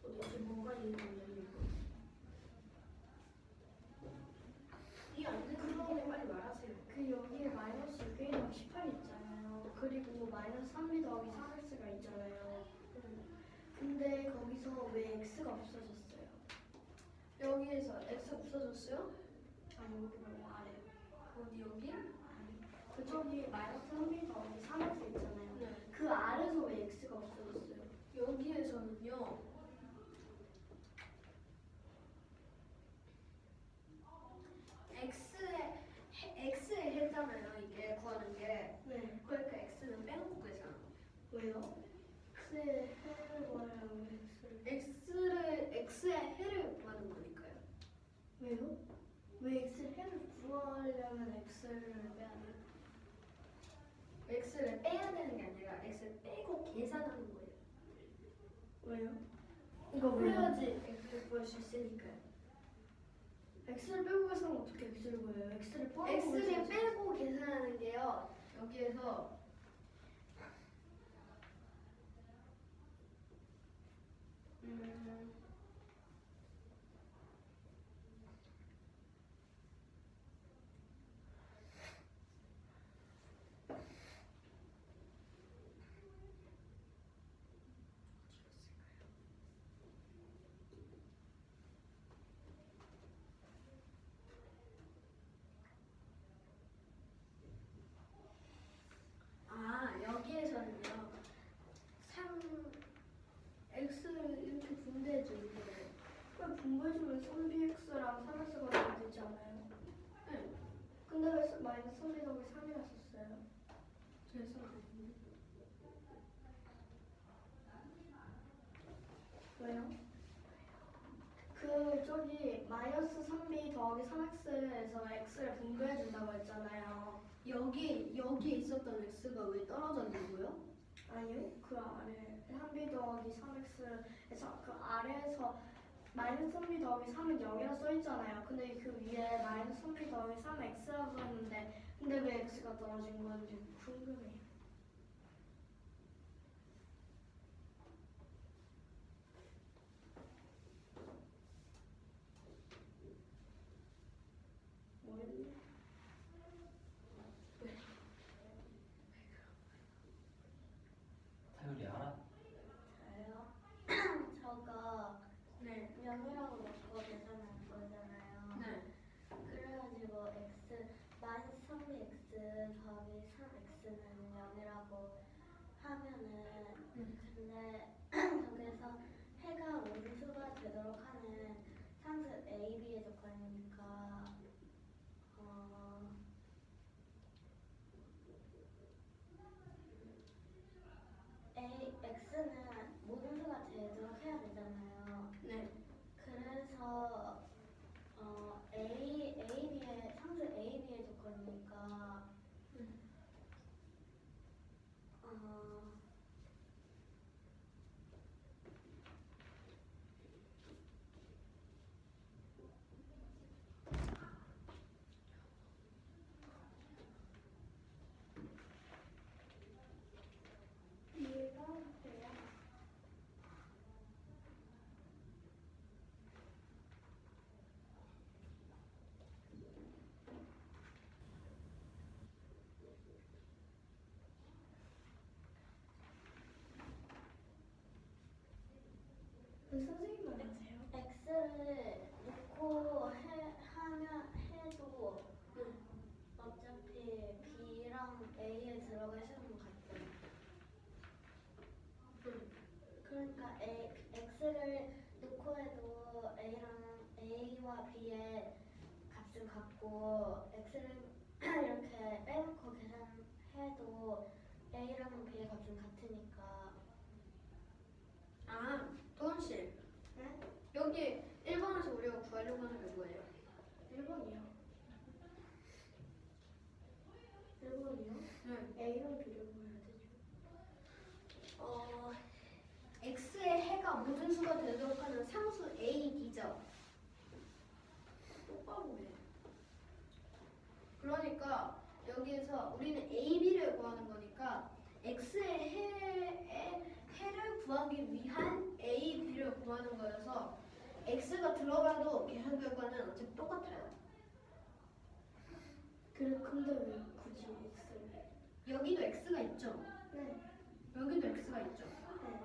S1: 도대체 뭐가 이해가 안 됩니까?
S2: 이안 되는 빨리 말하세요.
S1: 그 여기에 마이너스 6이 더하기 18 있잖아요. 그리고 마이너스 3b 더하기 3x가 있잖아요. 근데 거기서 왜 x가 없어졌어요?
S2: 여기에서 x 없어졌어요?
S1: 아니, 여기 말고 아래.
S2: 어디 여기?
S1: 그쪽이 마이너스 3b 더하기 3x 있잖아요.
S2: 네.
S1: 그 아래서 왜 x가 없어졌어요?
S2: 여기에서는요. x에 했잖아요. 이게 구하는 게.
S1: 네.
S2: 그러니까 x는 빼놓고 계산.
S1: 왜요? x의 해를 구하려면 x를
S2: x의 해를 구하는 거니까요.
S1: 왜요? 왜 x의 해를 구하려면 x를 빼야 돼요?
S2: x를 빼야 되는 게 아니라 x를 빼고 계산하는 거예요.
S1: 왜요? 이거
S2: 그래야지 x를 구할 수 있으니까요.
S1: x를 빼고 계산하면 어떻게 x를 구해요? x를 빼고
S2: x를 빼고 계산하는 게요. 여기에서 여기에서는요. x를 이렇게 분배해 주는 거예요.
S1: 그럼 분배해주면 3bx랑 3x가 되지 않아요?
S2: 네.
S1: 근데 왜 마이너스 3b 더하기 3이라 썼어요?
S2: 그래서
S1: 왜요? 그 저기 마이너스 3b 더하기 3x에서 x를 분배해준다고 했잖아요.
S2: 여기에 있었던 x가 왜 떨어졌냐고요?
S1: 아니요. 그 아래 3b 더하기 3x에서 그 아래에서 마이너스 3b 더하기 3은 0이라 써있잖아요. 근데 그 위에 마이너스 3b 더하기 3x라고 했는데 근데 왜 x가 떨어진 건지 궁금해요. 모르겠네.
S3: 타율이 알아?
S4: 저요? 저거
S1: 네.
S4: 0이라고 넣고 계산한 거잖아요.
S2: 네.
S4: 그래가지고 x 마이너스 3x 더하기 3x는 0이라고 하면은 근데 저기서 해가 모든 수가 되도록 하는 상수 a, b의 조건이니까 x는 모든 수가 되도록 해야 되잖아요.
S2: 네.
S4: 그래서 AB의 상수 AB의 조건이니까
S1: 이해가 돼요? 선생님 말하세요?
S4: x를 놓고 해도 어차피 b랑 a에 들어갈 수는 같아요. 그러니까 x를 놓고 해도 a와 b의 값은 같고 x를 이렇게 빼놓고 계산해도 a랑 b의 값은 같으니까.
S2: 아, 도훈씨.
S4: 네?
S2: 여기 1번에서 우리가 구하려고 하는 게 뭐예요?
S1: 1번이요. 1번이요?
S2: 네.
S1: A랑 B를 구해야 되죠.
S2: x의 해가 모든 수가 되도록 하는 상수 a, b죠. 똑바로네. 그러니까 여기에서 우리는 a, b를 구하는 거니까 x의 해를 구하기 위한 a, b를 구하는 거여서 x가 들어가도 계산 결과는 어차피 똑같아요.
S1: 근데 왜 굳이 X를?
S2: 여기도 x가 있죠.
S1: 네.
S2: 여기도 x가 있죠.
S1: 네.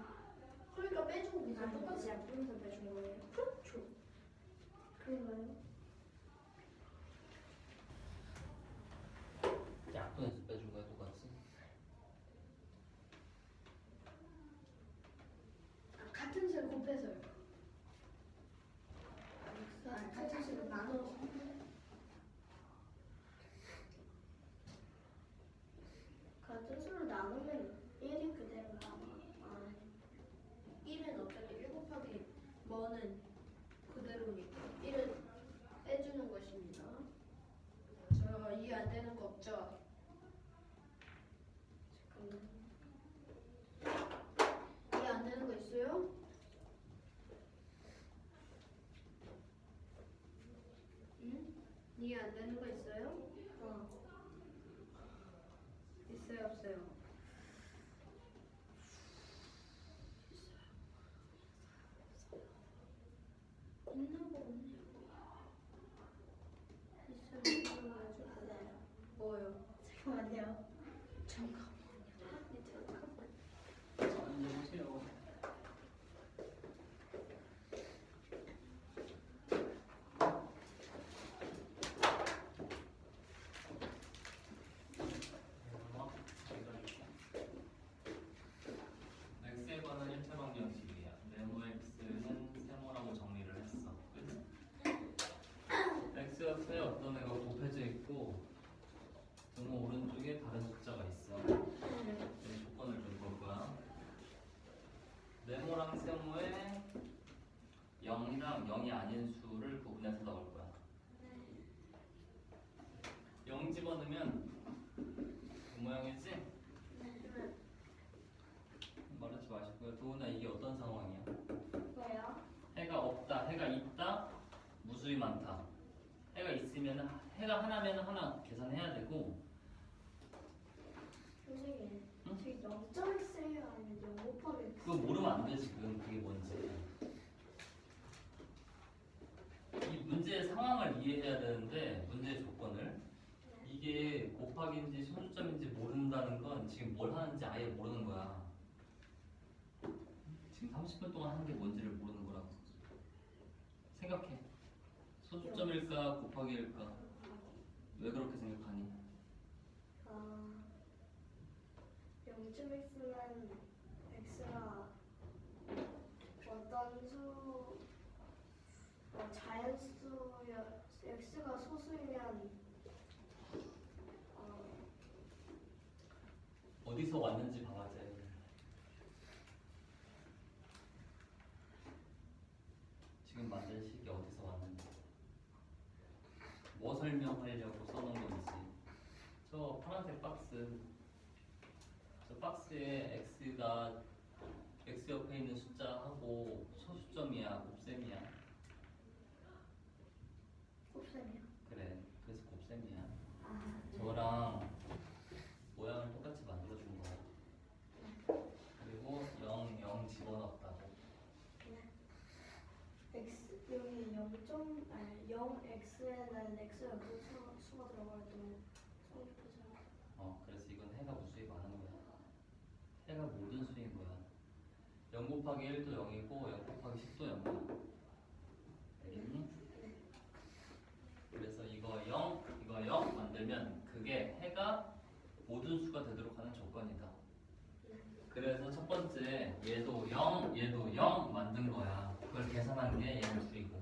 S2: 그러니까 빼주고 계산 똑같이.
S1: 똑같이 약분해서 빼준 거예요?
S2: 그렇죠.
S1: 그런가요?
S3: 약분해서 빼준 거야 똑같이?
S2: 같은 수를 곱해서요.
S1: 같은 식으로 나눠서. 같은 수를 나누면 1이 그대로 남아.
S2: 1은 어차피 1 곱하기 뭐는 그대로니까 1은 빼주는 것입니다. 저 이해 안 되는 거 없죠? 이해 안 되는 거 있어요? 응? 이해 안 되는 거 있어요? 있어요 없어요?
S1: 있는 거 없네요.
S4: 있으면 아주 그대로.
S2: 뭐요?
S1: 잠깐만요.
S2: 잠깐만요.
S3: 앉아보세요. x에 관한 1차 방정식이야. 네모 x는 세모라고 정리를 했어. 그치? x 옆에 어떤 애가 곱해져 있고 등호 오른쪽에 다른 숫자가 있어. 이 조건을 좀 볼 거야. 네모랑 세모에 0이랑 0이 아닌 수를 구분해서 넣을 거야. 0 집어넣으면 그 모양이지? 해가 있다, 무수히 많다. 해가 있으면 해가 하나면 하나 계산해야 되고.
S1: 선생님,
S3: 응?
S1: 저기 0.x예요? 아니면 0 곱하기 x?
S3: 그거 모르면 안 돼 지금 그게 뭔지. 이 문제의 상황을 이해해야 되는데 문제의 조건을. 이게 곱하기인지 소수점인지 모른다는 건 지금 뭘 하는지 아예 모르는 거야. 지금 30분 동안 하는 게 뭔지를 모르는 거라고. 생각해. 소수점일까 곱하기일까? 왜 그렇게 생각하니?
S1: 0.x는 x가 어떤 수, 자연수여, x가 소수이면
S3: 어디서 왔는지 봐봐 쟤. 지금 만든 식이 어디서 왔는지. 뭐 설명하려고 써놓은 건지. 저 파란색 박스. 저 박스에 x가 x 옆에 있는 숫자하고 소수점이야, 곱셈이야.
S1: 곱셈이요?
S3: 그래, 그래서 곱셈이야. 저랑 모양을 똑같이 만들어준 거야. 그리고 0, 0 집어넣었다고.
S1: x 여기 0x에는 x가 무슨 수가 들어가도 성립하잖아.
S3: 그래서 이건 해가 무수히 많은 거야. 해가 모든 수인 거야. 0 곱하기 1도 0이고 0 곱하기 10도 0이야. 알겠니? 그래서 이거 0, 이거 0 만들면 그게 해가 모든 수가 되도록 하는 조건이다. 그래서 첫 번째 얘도 0, 얘도 0 만든 거야. 그걸 계산한 게 얘를 줄이고.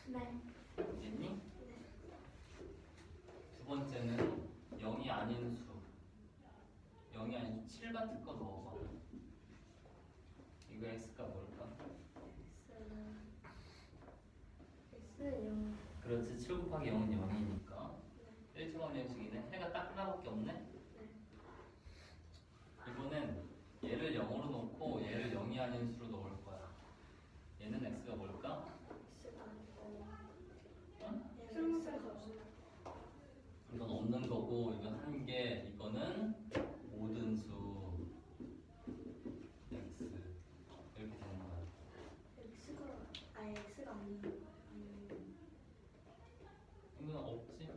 S1: 네.
S3: 알겠니? 두 번째는 0이 아닌 수. 0이 아닌 수 7 같은 거 넣어봐. 이거 x가 뭘까?
S1: x는 0.
S3: 그렇지. 7 곱하기 0은 0이니까 1차원 형식이네. 해가 딱 하나밖에 없네. 이번엔 얘를 0으로 놓고 얘를 0이 아닌 수로 넣을 거야. 얘는 x가 뭘까?
S1: x가 아니고
S3: 응?
S1: x가 없어.
S3: 이건 없는 거고 이건 한 개, 이거는 모든 수 x 이렇게 되는 거야.
S1: x가 아니고
S3: 이건 없지.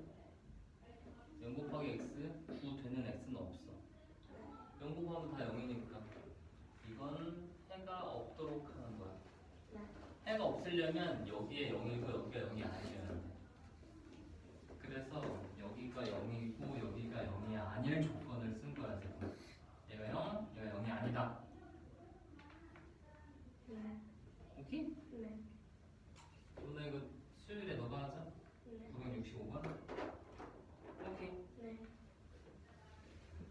S3: 0 곱하기 x 9 되는 x는 없어. 0 곱하면 다 0이니까 이건 해가 없도록 하는 거야. 해가 없으려면 여기에 0이고 여기가 0이 아니어야 돼. 그래서 여기가 0이고 여기가 0이 아닐 조건을 쓴 거야 지금. 얘가 0, 얘가 0이 아니다.
S1: 네.
S3: 오케이?
S1: 네.
S3: 누나 이거 수요일에 너가 하자.
S1: 네.
S3: 965번. 오케이.
S1: 네.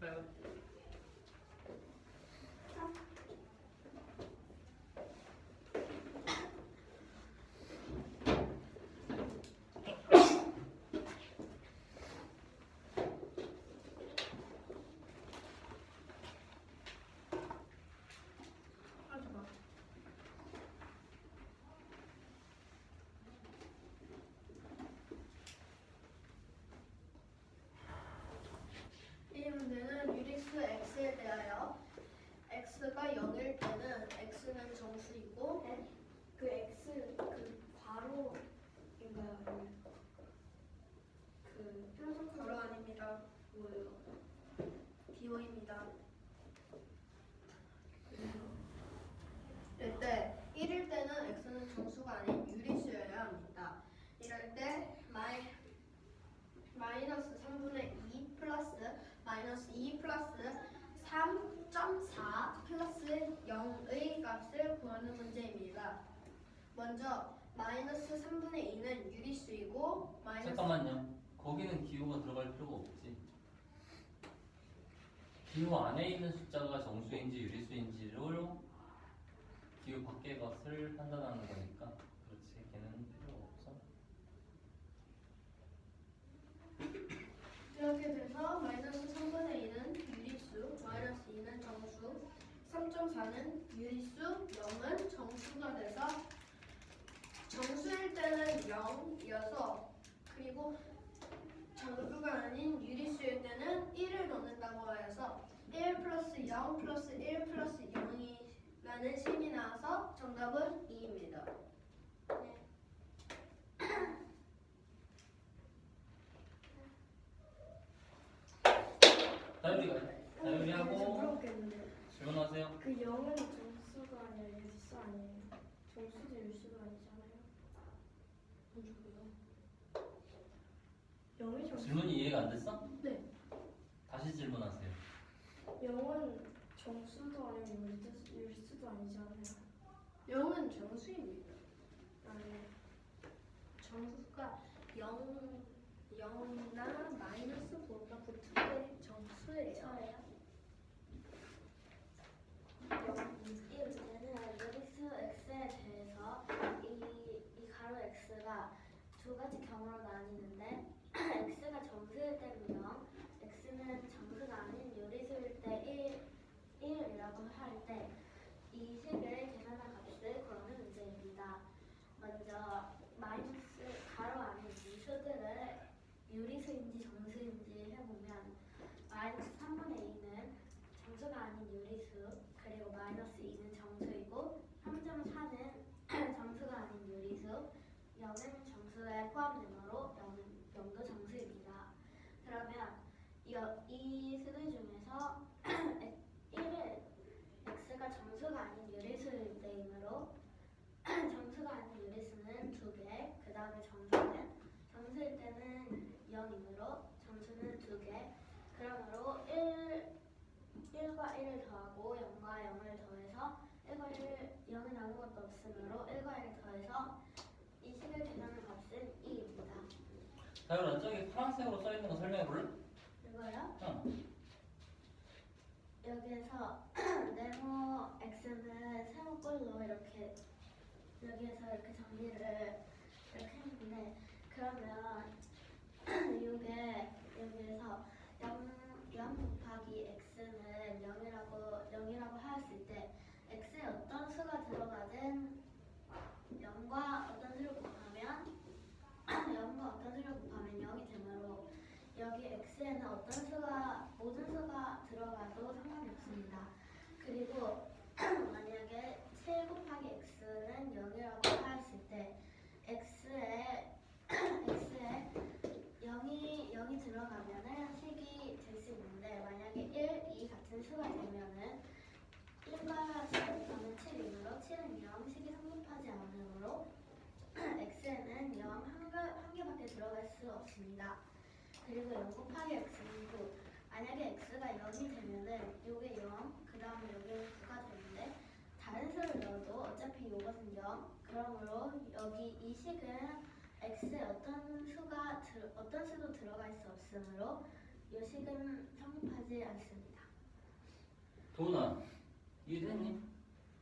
S3: 빠이빠이.
S2: 이 문제는 유리수 x에 대하여 x가 0일 때는 x는 정수이고
S1: 그 x 그 괄호인가요? 아니면 그 편성
S2: 괄호 아닙니다.
S1: 뭐예요?
S2: 기호입니다. 이때 1일 때는 x는 정수가 아닌 유리수여야 합니다. 이럴 때 마이너스 3분의 2 플러스 마이너스 2 플러스 3.4 플러스 0의 값을 구하는 문제입니다. 먼저 마이너스 3분의 2는 유리수이고 마이너스
S3: 잠깐만요. 거기는 기호가 들어갈 필요가 없지. 기호 안에 있는 숫자가 정수인지 유리수인지로 기호 밖의 값을 판단하는 거니까. 그렇지. 걔는 필요 없어.
S2: 이렇게 돼서 마이너스 3분의 2는 유리수, 마이너스 2는 정수, 3.4는 유리수, 0은 정수가 돼서 정수일 때는 0이어서 그리고 정수가 아닌 유리수일 때는 1을 넣는다고 해서 1 플러스 0 플러스 1 플러스 0이라는 식이 나와서 정답은 2입니다.
S3: 다율이하고
S1: 물어보겠는데
S3: 질문하세요.
S1: 그 0은 정수가 아니라 일수 아니에요? 정수도 일수가 아니잖아요. 뭔 소리야? 0이 정수.
S3: 질문이 이해가 안 됐어?
S1: 네.
S3: 다시 질문하세요.
S1: 0은 정수도 아니고 일수도 아니잖아요.
S2: 0은 정수입니다.
S1: 아니.
S2: 정수가 0이나 마이너스보다 붙은 정수예요.
S4: 저예요. 이 문제는 유리수 x에 대해서 이 가로 x가 두 가지 경우로 나뉘는데 x가 정수일 때는 0, x는 정수가 아닌 유리수일 때 1이라고 할 때 이 식을 계산한 값을 구하는 문제입니다. 먼저 마이너스 가로 안에 이 수들을 유리수인지 정수인지 해보면 마이너스 3분의 2는 정수가 아닌 유리수, 그리고 마이너스 2는 정수이고 3.4는 정수가 아닌 유리수, 0은 정수에 포함되므로 0도 정수입니다. 그러면 이 수들 중에서 1은 x가 정수가 아닌 유리수일 때이므로 정수가 아닌 유리수는 2개, 그 다음에 정수일 때는 0이므로 정수는 2개, 그러므로 1과 1을 더하고 0과 0을 더해서 1과 0은 아무것도 없으므로 1과 1을 더해서 이 식을 계산한 값은 2입니다.
S3: 다율아, 저기 파란색으로 써 있는 거 설명해 볼래?
S4: 이거요?
S3: 응.
S4: 여기에서 네모 x는 세모꼴로 이렇게 여기에서 이렇게 정리를 이렇게 했는데, 그러면 이게 여기에서 0 곱하기 x는 0이라고 하였을 때 x에 어떤 수가 들어가든 0과 어떤 수를 곱하면 0이 되므로 여기 x에는 모든 수가 들어가도 상관이 없습니다. 그리고 만약에 7 곱하기 x는 0이라고 하였을 때 x에 0이 들어가면은 식이 될 수 있는데, 만약에 1, 2 같은 수가 되면은 1과 10 곱하면 7이므로 7은 0, 식이 성립하지 않으므로 x에는 0 한 개밖에 들어갈 수 없습니다. 그리고 0 곱하기 x는 9. 만약에 x가 0이 되면은 요게 0, 그 다음에 여기는 9가 되는데 다른 수를 넣어도 어차피 요것은 0. 그러므로 여기 이 식은 x에 어떤 수도 들어갈 수 없으므로 이 식은 성립하지 않습니다.
S3: 도훈아, 이해됐니?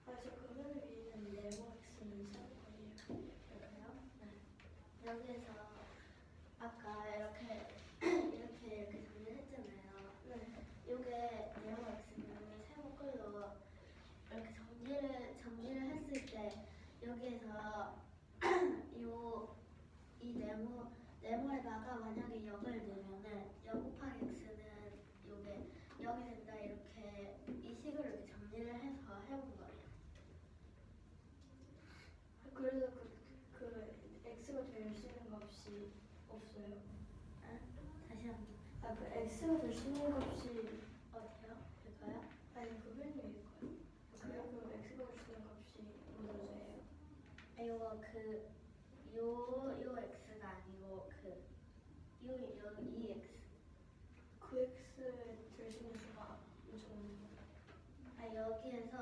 S1: 아직 그거는 위에 있는 네모 x는 세모꼴이에요.
S4: 이렇게요? 네. 여기에서 아까 이렇게 정리를 했잖아요.
S1: 네.
S4: 요게 네모 x는 세모꼴로 이렇게 정리를 했을 때 여기에서 이 네모에다가 만약에 0을 넣으면은 0 곱하기 x는 요게 0이 된다, 이렇게 이 식으로 이렇게 정리를 해서 해본 거예요.
S1: 그래서 그 x가 될 수 있는 값이 없어요.
S4: 다시 한번.
S1: 그 x가 될 수 있는 값이
S4: 어디요? 이거요?
S1: 아니 그 맨 위에 거요. 그 x가 될 수 있는 값이 문제예요.
S4: 이거 요 x가 아니고 이 x.
S1: 그 x 될 수 있는 수가 엄청 많은 거예요.
S4: 여기에서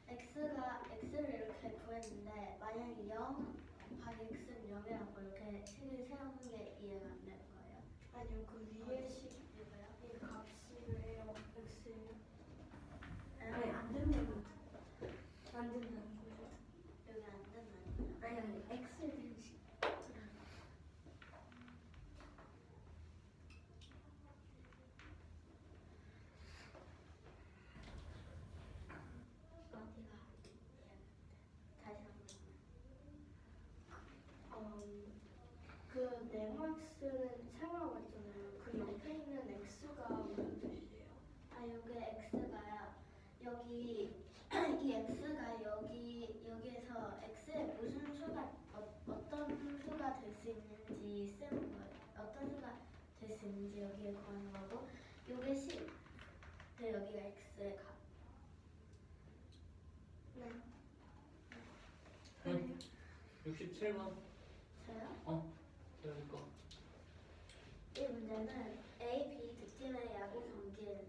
S4: x를 이렇게 구했는데 만약에 0 곱하기 x는 0이라고 이렇게 식을 세우는 게 이해가 안 되는 거예요.
S1: 아니요, 그 위에 식
S4: 이거요?
S1: 이 값이 왜요? x예요?
S4: 아니,
S1: 아니 안 된다는 거죠. 안 된다는 거죠.
S4: 여기 안 된다는 거예요.
S1: 아니 x에 대한 식.
S4: 있는지 여기에 구하는 거고, 요게 10, 네, 여기가 x의 값. 네.
S3: 67번.
S4: 저요?
S3: 여기 거.
S4: 이 문제는 A, B 두 팀의 야구 경기를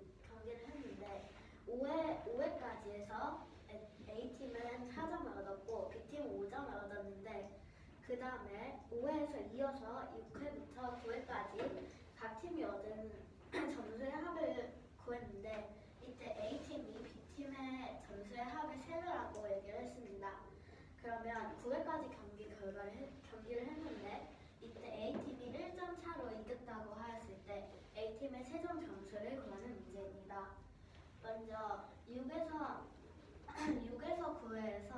S4: 했는데 5회까지 해서 A팀은 4점을 얻었고 B팀은 5점을 얻었는데 그 다음에 5회에서 이어서 6회부터 9회까지 각 팀이 얻은 점수의 합을 구했는데 이때 A팀이 B팀의 점수의 합의 3배라고 얘기를 했습니다. 그러면 9회까지 경기를 했는데 이때 A팀이 1점 차로 이겼다고 하였을 때 A팀의 최종 점수를 구하는 문제입니다. 먼저 6에서 9회에서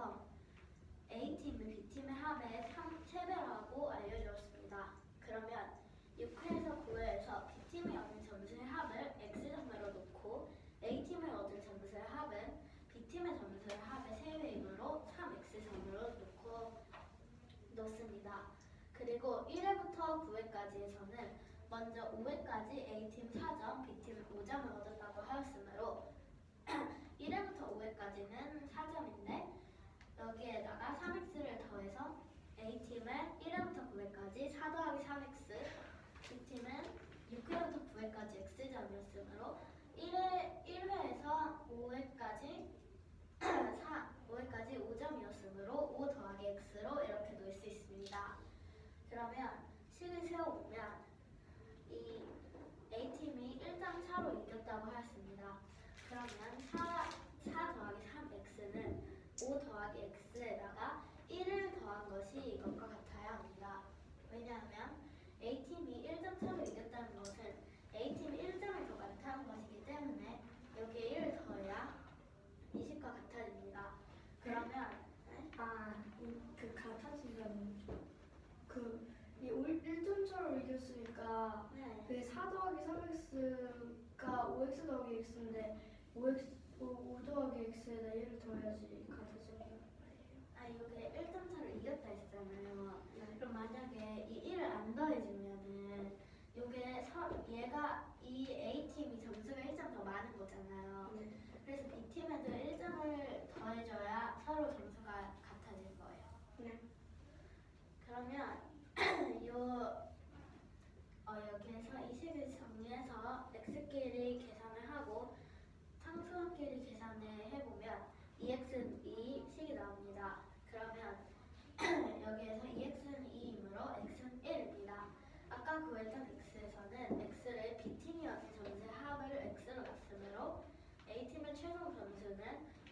S4: A팀이 B팀의 합의 3배라고 알려주었습니다. 그러면 6회에서 9회에서 B팀이 얻은 점수의 합을 X점으로 놓고 A팀이 얻은 점수의 합은 B팀의 점수의 합의 3배이므로 3X점으로 놓습니다. 그리고 1회부터 9회까지에서는 먼저 5회까지 A팀 4점, B팀 5점을 얻었다고 하였으므로 1회부터 5회까지는 4점인데 여기에다가 3x를 더해서 A팀은 1회부터 9회까지 4 더하기 3x, B팀은 6회부터 9회까지 x점이었으므로 1회에서 5회까지 5회까지 5점이었으므로 5 더하기 x로 이렇게 놓을 수 있습니다. 그러면 식을 세워보면 이 A팀이 1점 차로 이겼다고 하였습니다. 그러면 4 더하기 3x는 5 더하기 x에다가 1을 더한 것이 이것과 같아야 합니다. 왜냐하면 A팀이 1점 차로 이겼다는 것은 A팀이 1점을 더 많다는 것이기 때문에 여기에 1을 더해야 이 식과 같아집니다. 그러면
S1: 그 같아지면 이 1점 차로 이겼으니까
S4: 네.
S1: 그 4 더하기 3x가 5x 더하기 x인데 5 더하기 x에다 1을 더해야지 같아지는 거예요.
S4: 이게 1점 차로 이겼다 했잖아요. 그럼 만약에 이 1을 안 더해주면은 얘가 이 A팀이 점수가 1점 더 많은 거잖아요. 그래서 B팀에도 1점을 더해줘야 서로 점수가 같아질 거예요.
S1: 네.
S4: 그러면 여기에서 이 식을 정리해서 x끼리 계산을 하고 상수항끼리 계산을 해보면 2x는 2 식이 나옵니다. 그러면 여기에서 2x는 2이므로 x는 1입니다. 아까 구했던 x에서는 x를 B팀이 얻은 점수의 합을 x로 놨으므로 A팀의 최종 점수는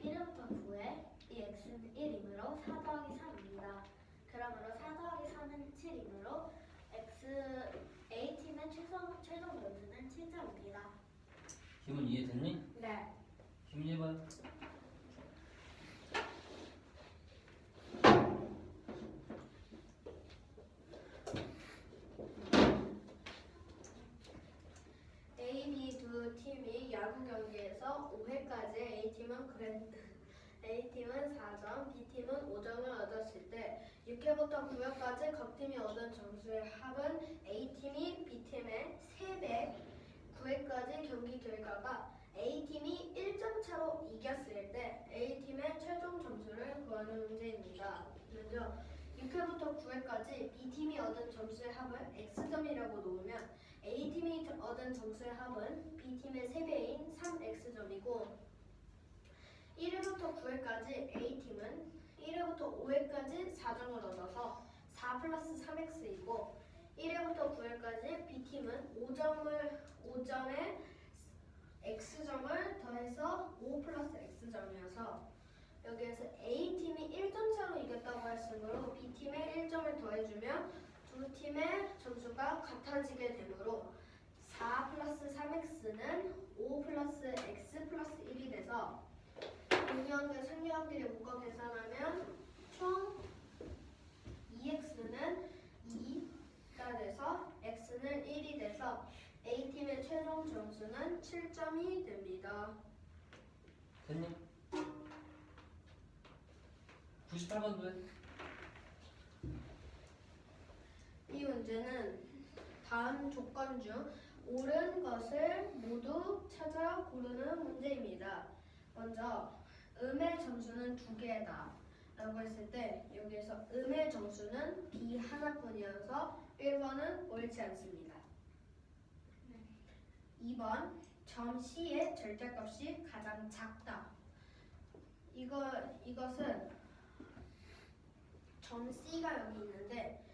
S4: 1부터 9에 이 x는 1이므로 4 더하기 3입니다. 그러므로 4 더하기 3은 7이므로 A팀의 최종 점수는 7점입니다.
S3: 기분 이해됐니?
S1: 네.
S3: 기분 해봐요.
S2: A, B 두 팀이 야구 경기에서 5회까지 A팀은 4점, B팀은 5점을 얻었을 때 6회부터 9회까지 각 팀이 얻은 점수의 합은 A팀이 B팀의 3배, 9회까지 경기 결과가 A팀이 1점 차로 이겼을 때 A팀의 최종 점수를 구하는 문제입니다. 먼저 6회부터 9회까지 B팀이 얻은 점수의 합을 X점이라고 놓으면 A팀이 얻은 점수의 합은 B팀의 3배인 3X점이고 1회부터 9회까지 A팀은 1회부터 5회까지 4점을 얻어서 4 플러스 3X이고 1회부터 9회까지 B팀은 5점에 X점을 더해서 5 플러스 X점이어서 여기에서 A팀이 1점 차로 이겼다고 했으므로 B팀에 1점을 더해주면 두 팀의 점수가 같아지게 되므로 4 플러스 3X는 5 플러스 X 플러스 1이 돼서 분명한 상류항끼리 묶어 계산하면 총 2X는 2가 돼서 X는 1이 돼서 A팀의 최종 점수는 7점이 됩니다.
S3: 됐니? 98번도 해.
S2: 이 문제는 다음 조건 중 옳은 것을 모두 찾아 고르는 문제입니다. 먼저 음의 점수는 2개다 라고 했을 때 여기에서 음의 점수는 B 하나뿐이어서 1번은 옳지 않습니다. 2번 점 C의 절대값이 가장 작다. 이것은 점 C가 여기 있는데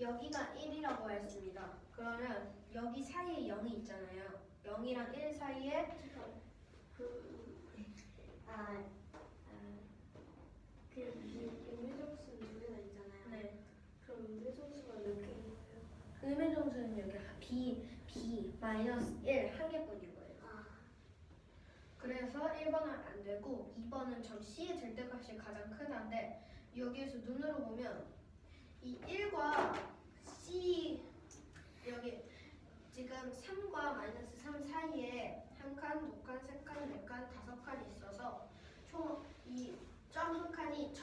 S2: 여기가 1이라고 했습니다. 그러면 여기 사이에 0이 있잖아요. 0이랑 1 사이에
S4: 그 음의정수는 두 개나 있잖아요.
S2: 네.
S4: 그럼 음의정수가 몇 개인가요?
S2: 음의 점수는 여기 B 마이너스 1 한 개뿐인 거예요. 그래서 1번은 안 되고 2번은 점 C의 절대값이 가장 크다인데 여기에서 눈으로 보면 이 1과 C 여기 지금 3과 마이너스 3 사이에 한 칸, 두 칸, 세 칸, 네 칸, 5칸이 있어서 총 이 점 한 칸이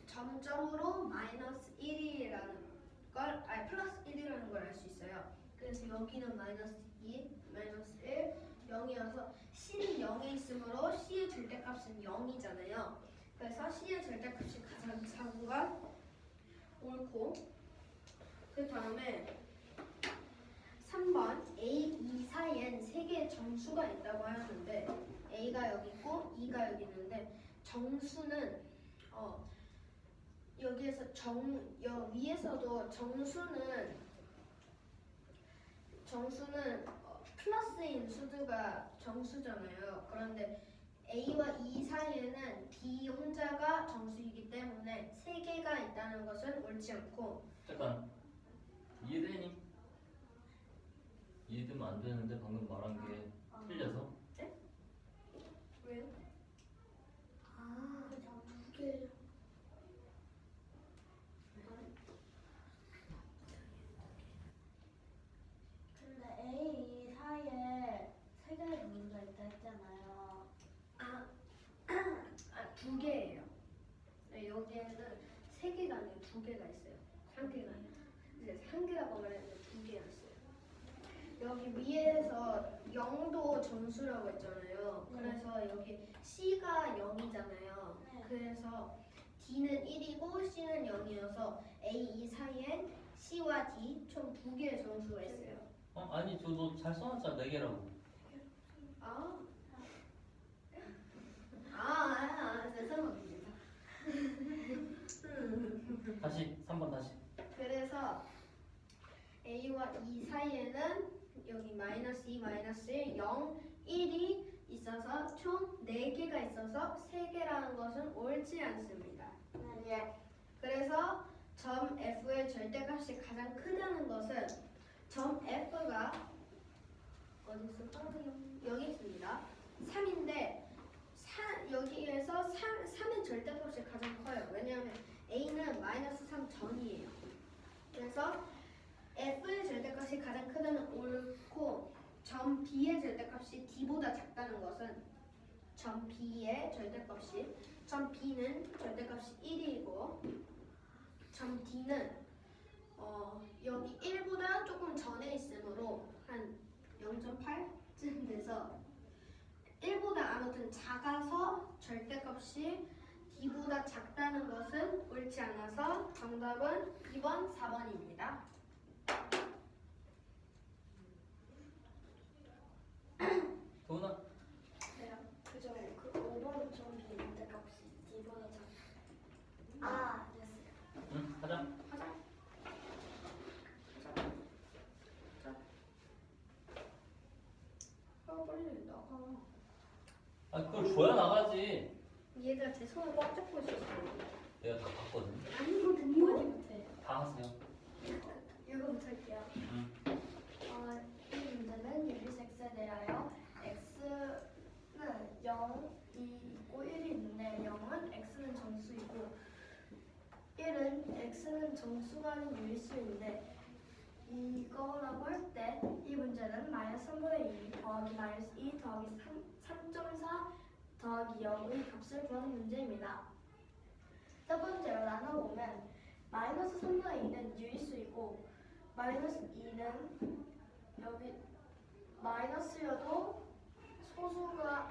S2: 점점으로 마이너스 1이라는 걸, 플러스 1이라는 걸 알 수 있어요. 그래서 여기는 마이너스 2, 마이너스 1, 0이어서 C는 0에 있으므로 C의 절대값은 0이잖아요. 그래서 C의 절대값이 가장 작은 건 옳고, 그 다음에 3번 A, 2 사이엔 3개의 정수가 있다고 하였는데 A가 여기 있고 2가 여기 있는데 정수는 여기에서 위에서도 정수는 플러스인 수두가 정수잖아요. 그런데 A와 2 사이에는 B 혼자가 정수이기 때문에 3개가 있다는 것은 옳지 않고.
S3: 잠깐 이해되니? 이해되면 안 되는데 방금 말한 게 틀려서?
S2: 왜요?
S4: 두 개. 근데 A 사이에 세 개의 정수가 있다 했잖아요.
S2: 2개예요. 네, 여기에는 3개가 아니라 2개가 있어요. 3개가 아니라. 이제 3개라고 말했는데 2개였어요. 여기 위에서 0도 정수라고 했잖아요. 그래서 여기 C가 0이잖아요.
S4: 네.
S2: 그래서 D는 1이고 C는 0이어서 A, 2 사이엔 C와 D 총 2개의 정수가 있어요.
S3: 아니 저도 잘 써놨잖아 4개라고.
S2: 죄송합니다.
S3: 다시 3번 다시.
S2: 그래서 A와 2 사이에는 여기 마이너스 2, 마이너스 1, 0, 1이 있어서 총 4개가 있어서 3개라는 것은 옳지 않습니다. 그래서 점 F의 절대값이 가장 크다는 것은 점 F가 어디 있을까요? 여기 있습니다. 3인데 여기에서 3의 절대값이 가장 커요. 왜냐하면 A는 마이너스 3 전이에요. 그래서 F의 절대값이 가장 크다는 옳고 점 B의 절대값이 D보다 작다는 것은 점 B의 절대값이 점 B는 절대값이 1이고 점 D는 여기 1보다 조금 전에 있으므로 한 0.8쯤 돼서 1보다 아무튼 작아서 절대값이 D보다 작다는 것은 옳지 않아서 정답은 2번, 4번입니다.
S3: 도훈아.
S4: 네요. 그죠. 그 5번 점 B인데 값이 D보다 작다. 됐어요.
S3: 응 가자.
S2: 빨리 나가.
S3: 그걸 줘야 나가지.
S2: 얘가 제 손을 꽉 잡고 있었어요.
S3: 내가 다 봤거든.
S4: 아니거든요. 어디부터요?
S3: 다 하세요.
S4: 이거부터 할게요.
S3: 응.
S4: 이 문제는 유리수 x에 대하여 x는 0이 있고 1이 있는데 0은 x는 정수이고 1은 x는 정수가 아닌 유리수인데 이거라고 할 때 이 문제는 마이너스 3분의 2 더하기 마이너스 2 더하기 3.4 더하기 0의 값을 구하는 문제입니다. 첫 번째로 나눠보면 마이너스 3분의 2는 유리수이고 마이너스 2는
S1: 여기 마이너스여도 소수랑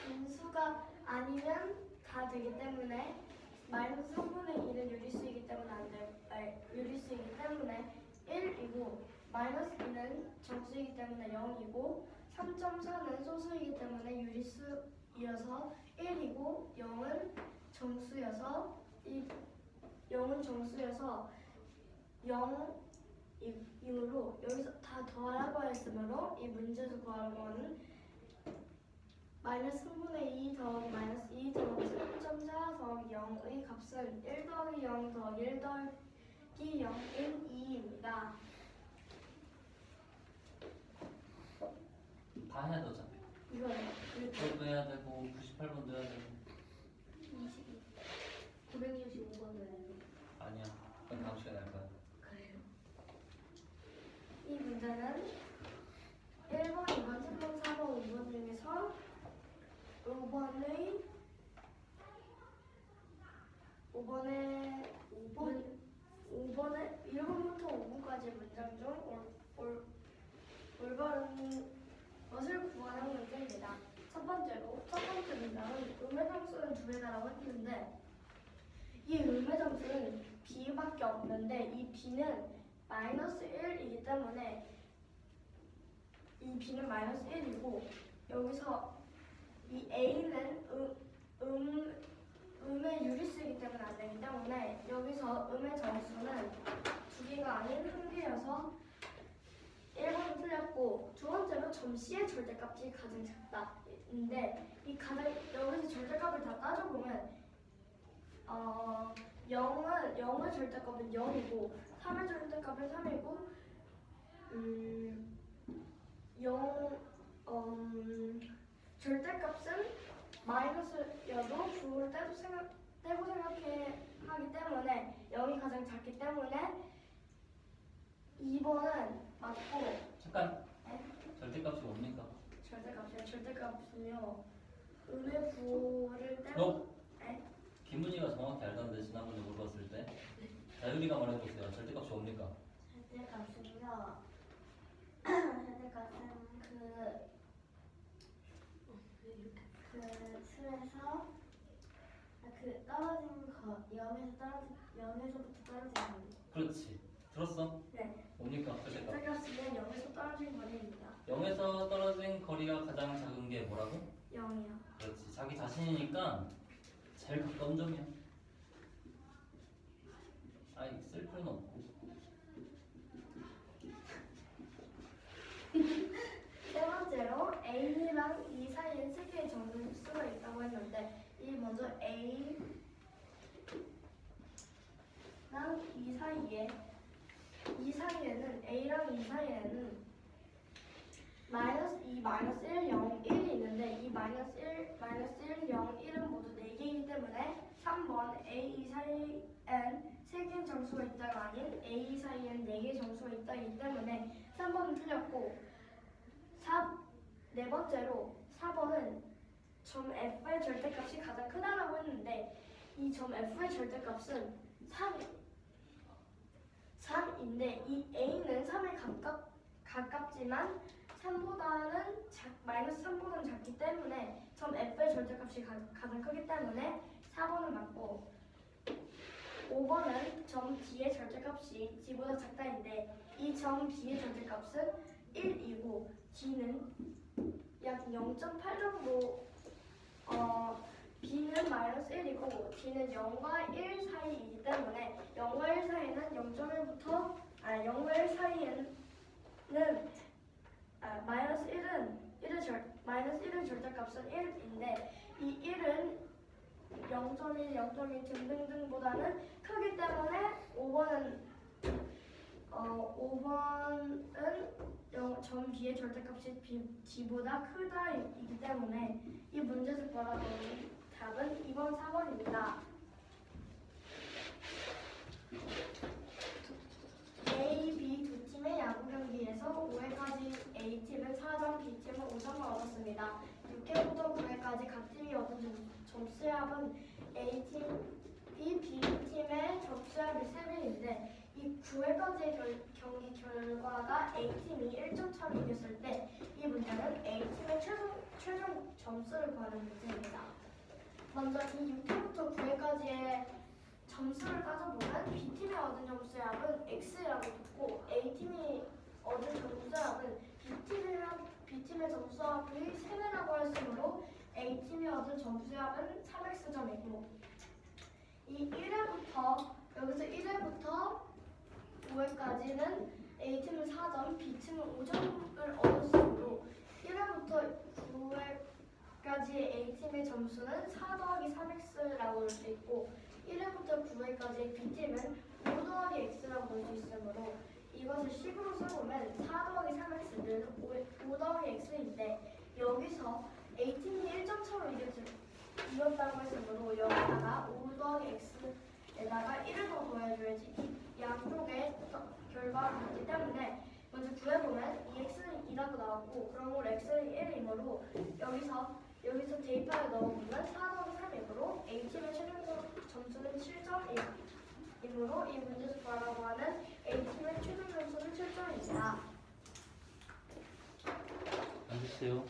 S1: 분수가 아니면 다 되기 때문에 마이너스 3분의 1은 유리수이기 때문에 안 돼. 유리수이기 때문에 1이고 마이너스 2는 정수이기 때문에 0이고 3.4는 소수이기 때문에 유리수이어서 1이고 0은 정수여서 0이므로 여기서 다 더하라고 했으므로 이 문제에서 구하라고 하는 마이너스 3분의 2 더하기 마이너스 2 더하기 3.4 더하기 0의 값은 1 더하기 0 더하기 1 더하기 0인 2입니다.
S3: 다 해야 돼 어차피.
S1: 이거는
S3: 그것도 해야 되고 98번도 해야 되고.
S4: 22. 965번도 해요.
S3: 아니야. 그건 다음 시간에 할 거야.
S4: 그래요?
S1: 이 문제는 1번, 2번, 3번, 4번, 5번 중에서 5번에 1번부터 5번까지 문장 중 올바른 것을 구하는 문제입니다. 첫 번째 문장은 음의 정수는 두 배다라고 했는데 이 음의 정수는 b밖에 없는데 이 b는 마이너스 1이기 때문에 이 b는 마이너스 1이고 여기서 이 a는 음의 유리수이기 때문에 안 되기 때문에 여기서 음의 정수는 두 개가 아닌 한 개여서 1번은 틀렸고 두 번째로 점 C의 절대값이 가장 작다인데 여기서 절대값을 다 따져보면 0의 절대값은 0이고 3의 절대값은 3이고 0 절대값은 마이너스여도 부호를 떼고 생각하기 때문에 0이 가장 작기 때문에 2번은 맞고
S3: 잠깐.
S1: 네?
S3: 절대값이 뭡니까?
S1: 절대값은요 음의 부호를 떼고
S3: 너
S1: 네?
S3: 김문희가 정확히 알던데 지난번에 물어봤을 때. 자유리가 말해보세요. 절대값이 뭡니까?
S4: 절대값은요. 절대값은 그 수에서 떨어진 거 0에서부터 떨어진 거.
S3: 그렇지. 들었어?
S1: 네.
S3: 뭡니까? 절대값.
S1: 절대값은 0에서 떨어진 거리입니다.
S3: 0에서 떨어진 거리가 가장 작은 게 뭐라고?
S1: 0이요.
S3: 그렇지. 자기 자신이니까 제일 가까운 점이야. 아이 쓸 필요는 없고.
S1: 세 번째로 A랑 E 사이에 세 개의 정수가 있다고 했는데 이 먼저 A랑 E 사이에는 A랑 E 사이에는 마이너스 2, 마이너스 1, 0, 1이 있는데 이 마이너스 1, 0, 1은 모두 4개이기 때문에 3번 A, E 사이엔 3개의 정수가 있다가 아닌 A, E 사이엔 4개의 정수가 있다기 때문에 3번은 틀렸고 네 번째로 4번은 점 F의 절대값이 가장 크다라고 했는데 이 점 F의 절대값은 3인데 이 A는 3에 가깝지만 마이너스 3보다는 작기 때문에 점 F의 절대값이 가장 크기 때문에 4번은 맞고 5번은 점 B의 절대값이 D보다 작다인데 이 점 B의 절대값은 1이고 D는 약 0.8 정도 B는 마이너스 1이고 D는 0과 1 사이이기 때문에 0과 1 사이는 0.1부터 0과 1 사이에는 마이너스 1의 절대값은 1인데 이 1은 0.1, 0.2 등등등보다는 크기 때문에 5번은 점 B의 절대값이 D보다 크다이기 때문에 이 문제에서 구하라고 하는 답은 2번, 4번입니다. A, B 두 팀의 야구 경기에서 5회까지 A팀은 4점, B팀은 5점을 얻었습니다. 6회부터 9회까지 각 팀이 얻은 점수의 합은 A팀이 B팀의 점수합이 3배인데 이 9회까지의 경기 결과가 A팀이 1점 차로 이겼을 때 이 문제는 A팀의 최종 점수를 구하는 문제입니다. 먼저 이 6회부터 9회까지의 점수를 따져보면 B팀이 얻은 점수의 합은 X라고 듣고 A팀이 얻은 점수의 합은 B팀의 점수합이 3배라고 했으므로 A팀이 얻은 점수의 합은 3X점이고 이 1회부터 여기서 1회부터 5회까지는 A팀은 4점, B팀은 5점을 얻었으므로 1회부터 9회까지의 A팀의 점수는 4 더하기 3X라고 볼 수 있고 1회부터 9회까지의 B팀은 5 더하기 X라고 볼 수 있으므로 이것을 식으로 써보면 4 더하기 3X는 5 더하기 X인데 여기서 A팀이 1점 차로 이겼다고 했으므로 여기다가 5 더하기 X에다가 1을 더 더해줘야지 이 양쪽의 결과를 받기 때문에 먼저 구해보면 이 X는 2라고 나왔고 그러므로 X는 1이므로 여기서 대입하여 넣어보면 4 더하기 3이므로 A팀의 최종 점수는 7점이므로 이 문제에서 구하라고 하는 A팀의 최종 점수는 7점입니다.
S3: 앉으세요.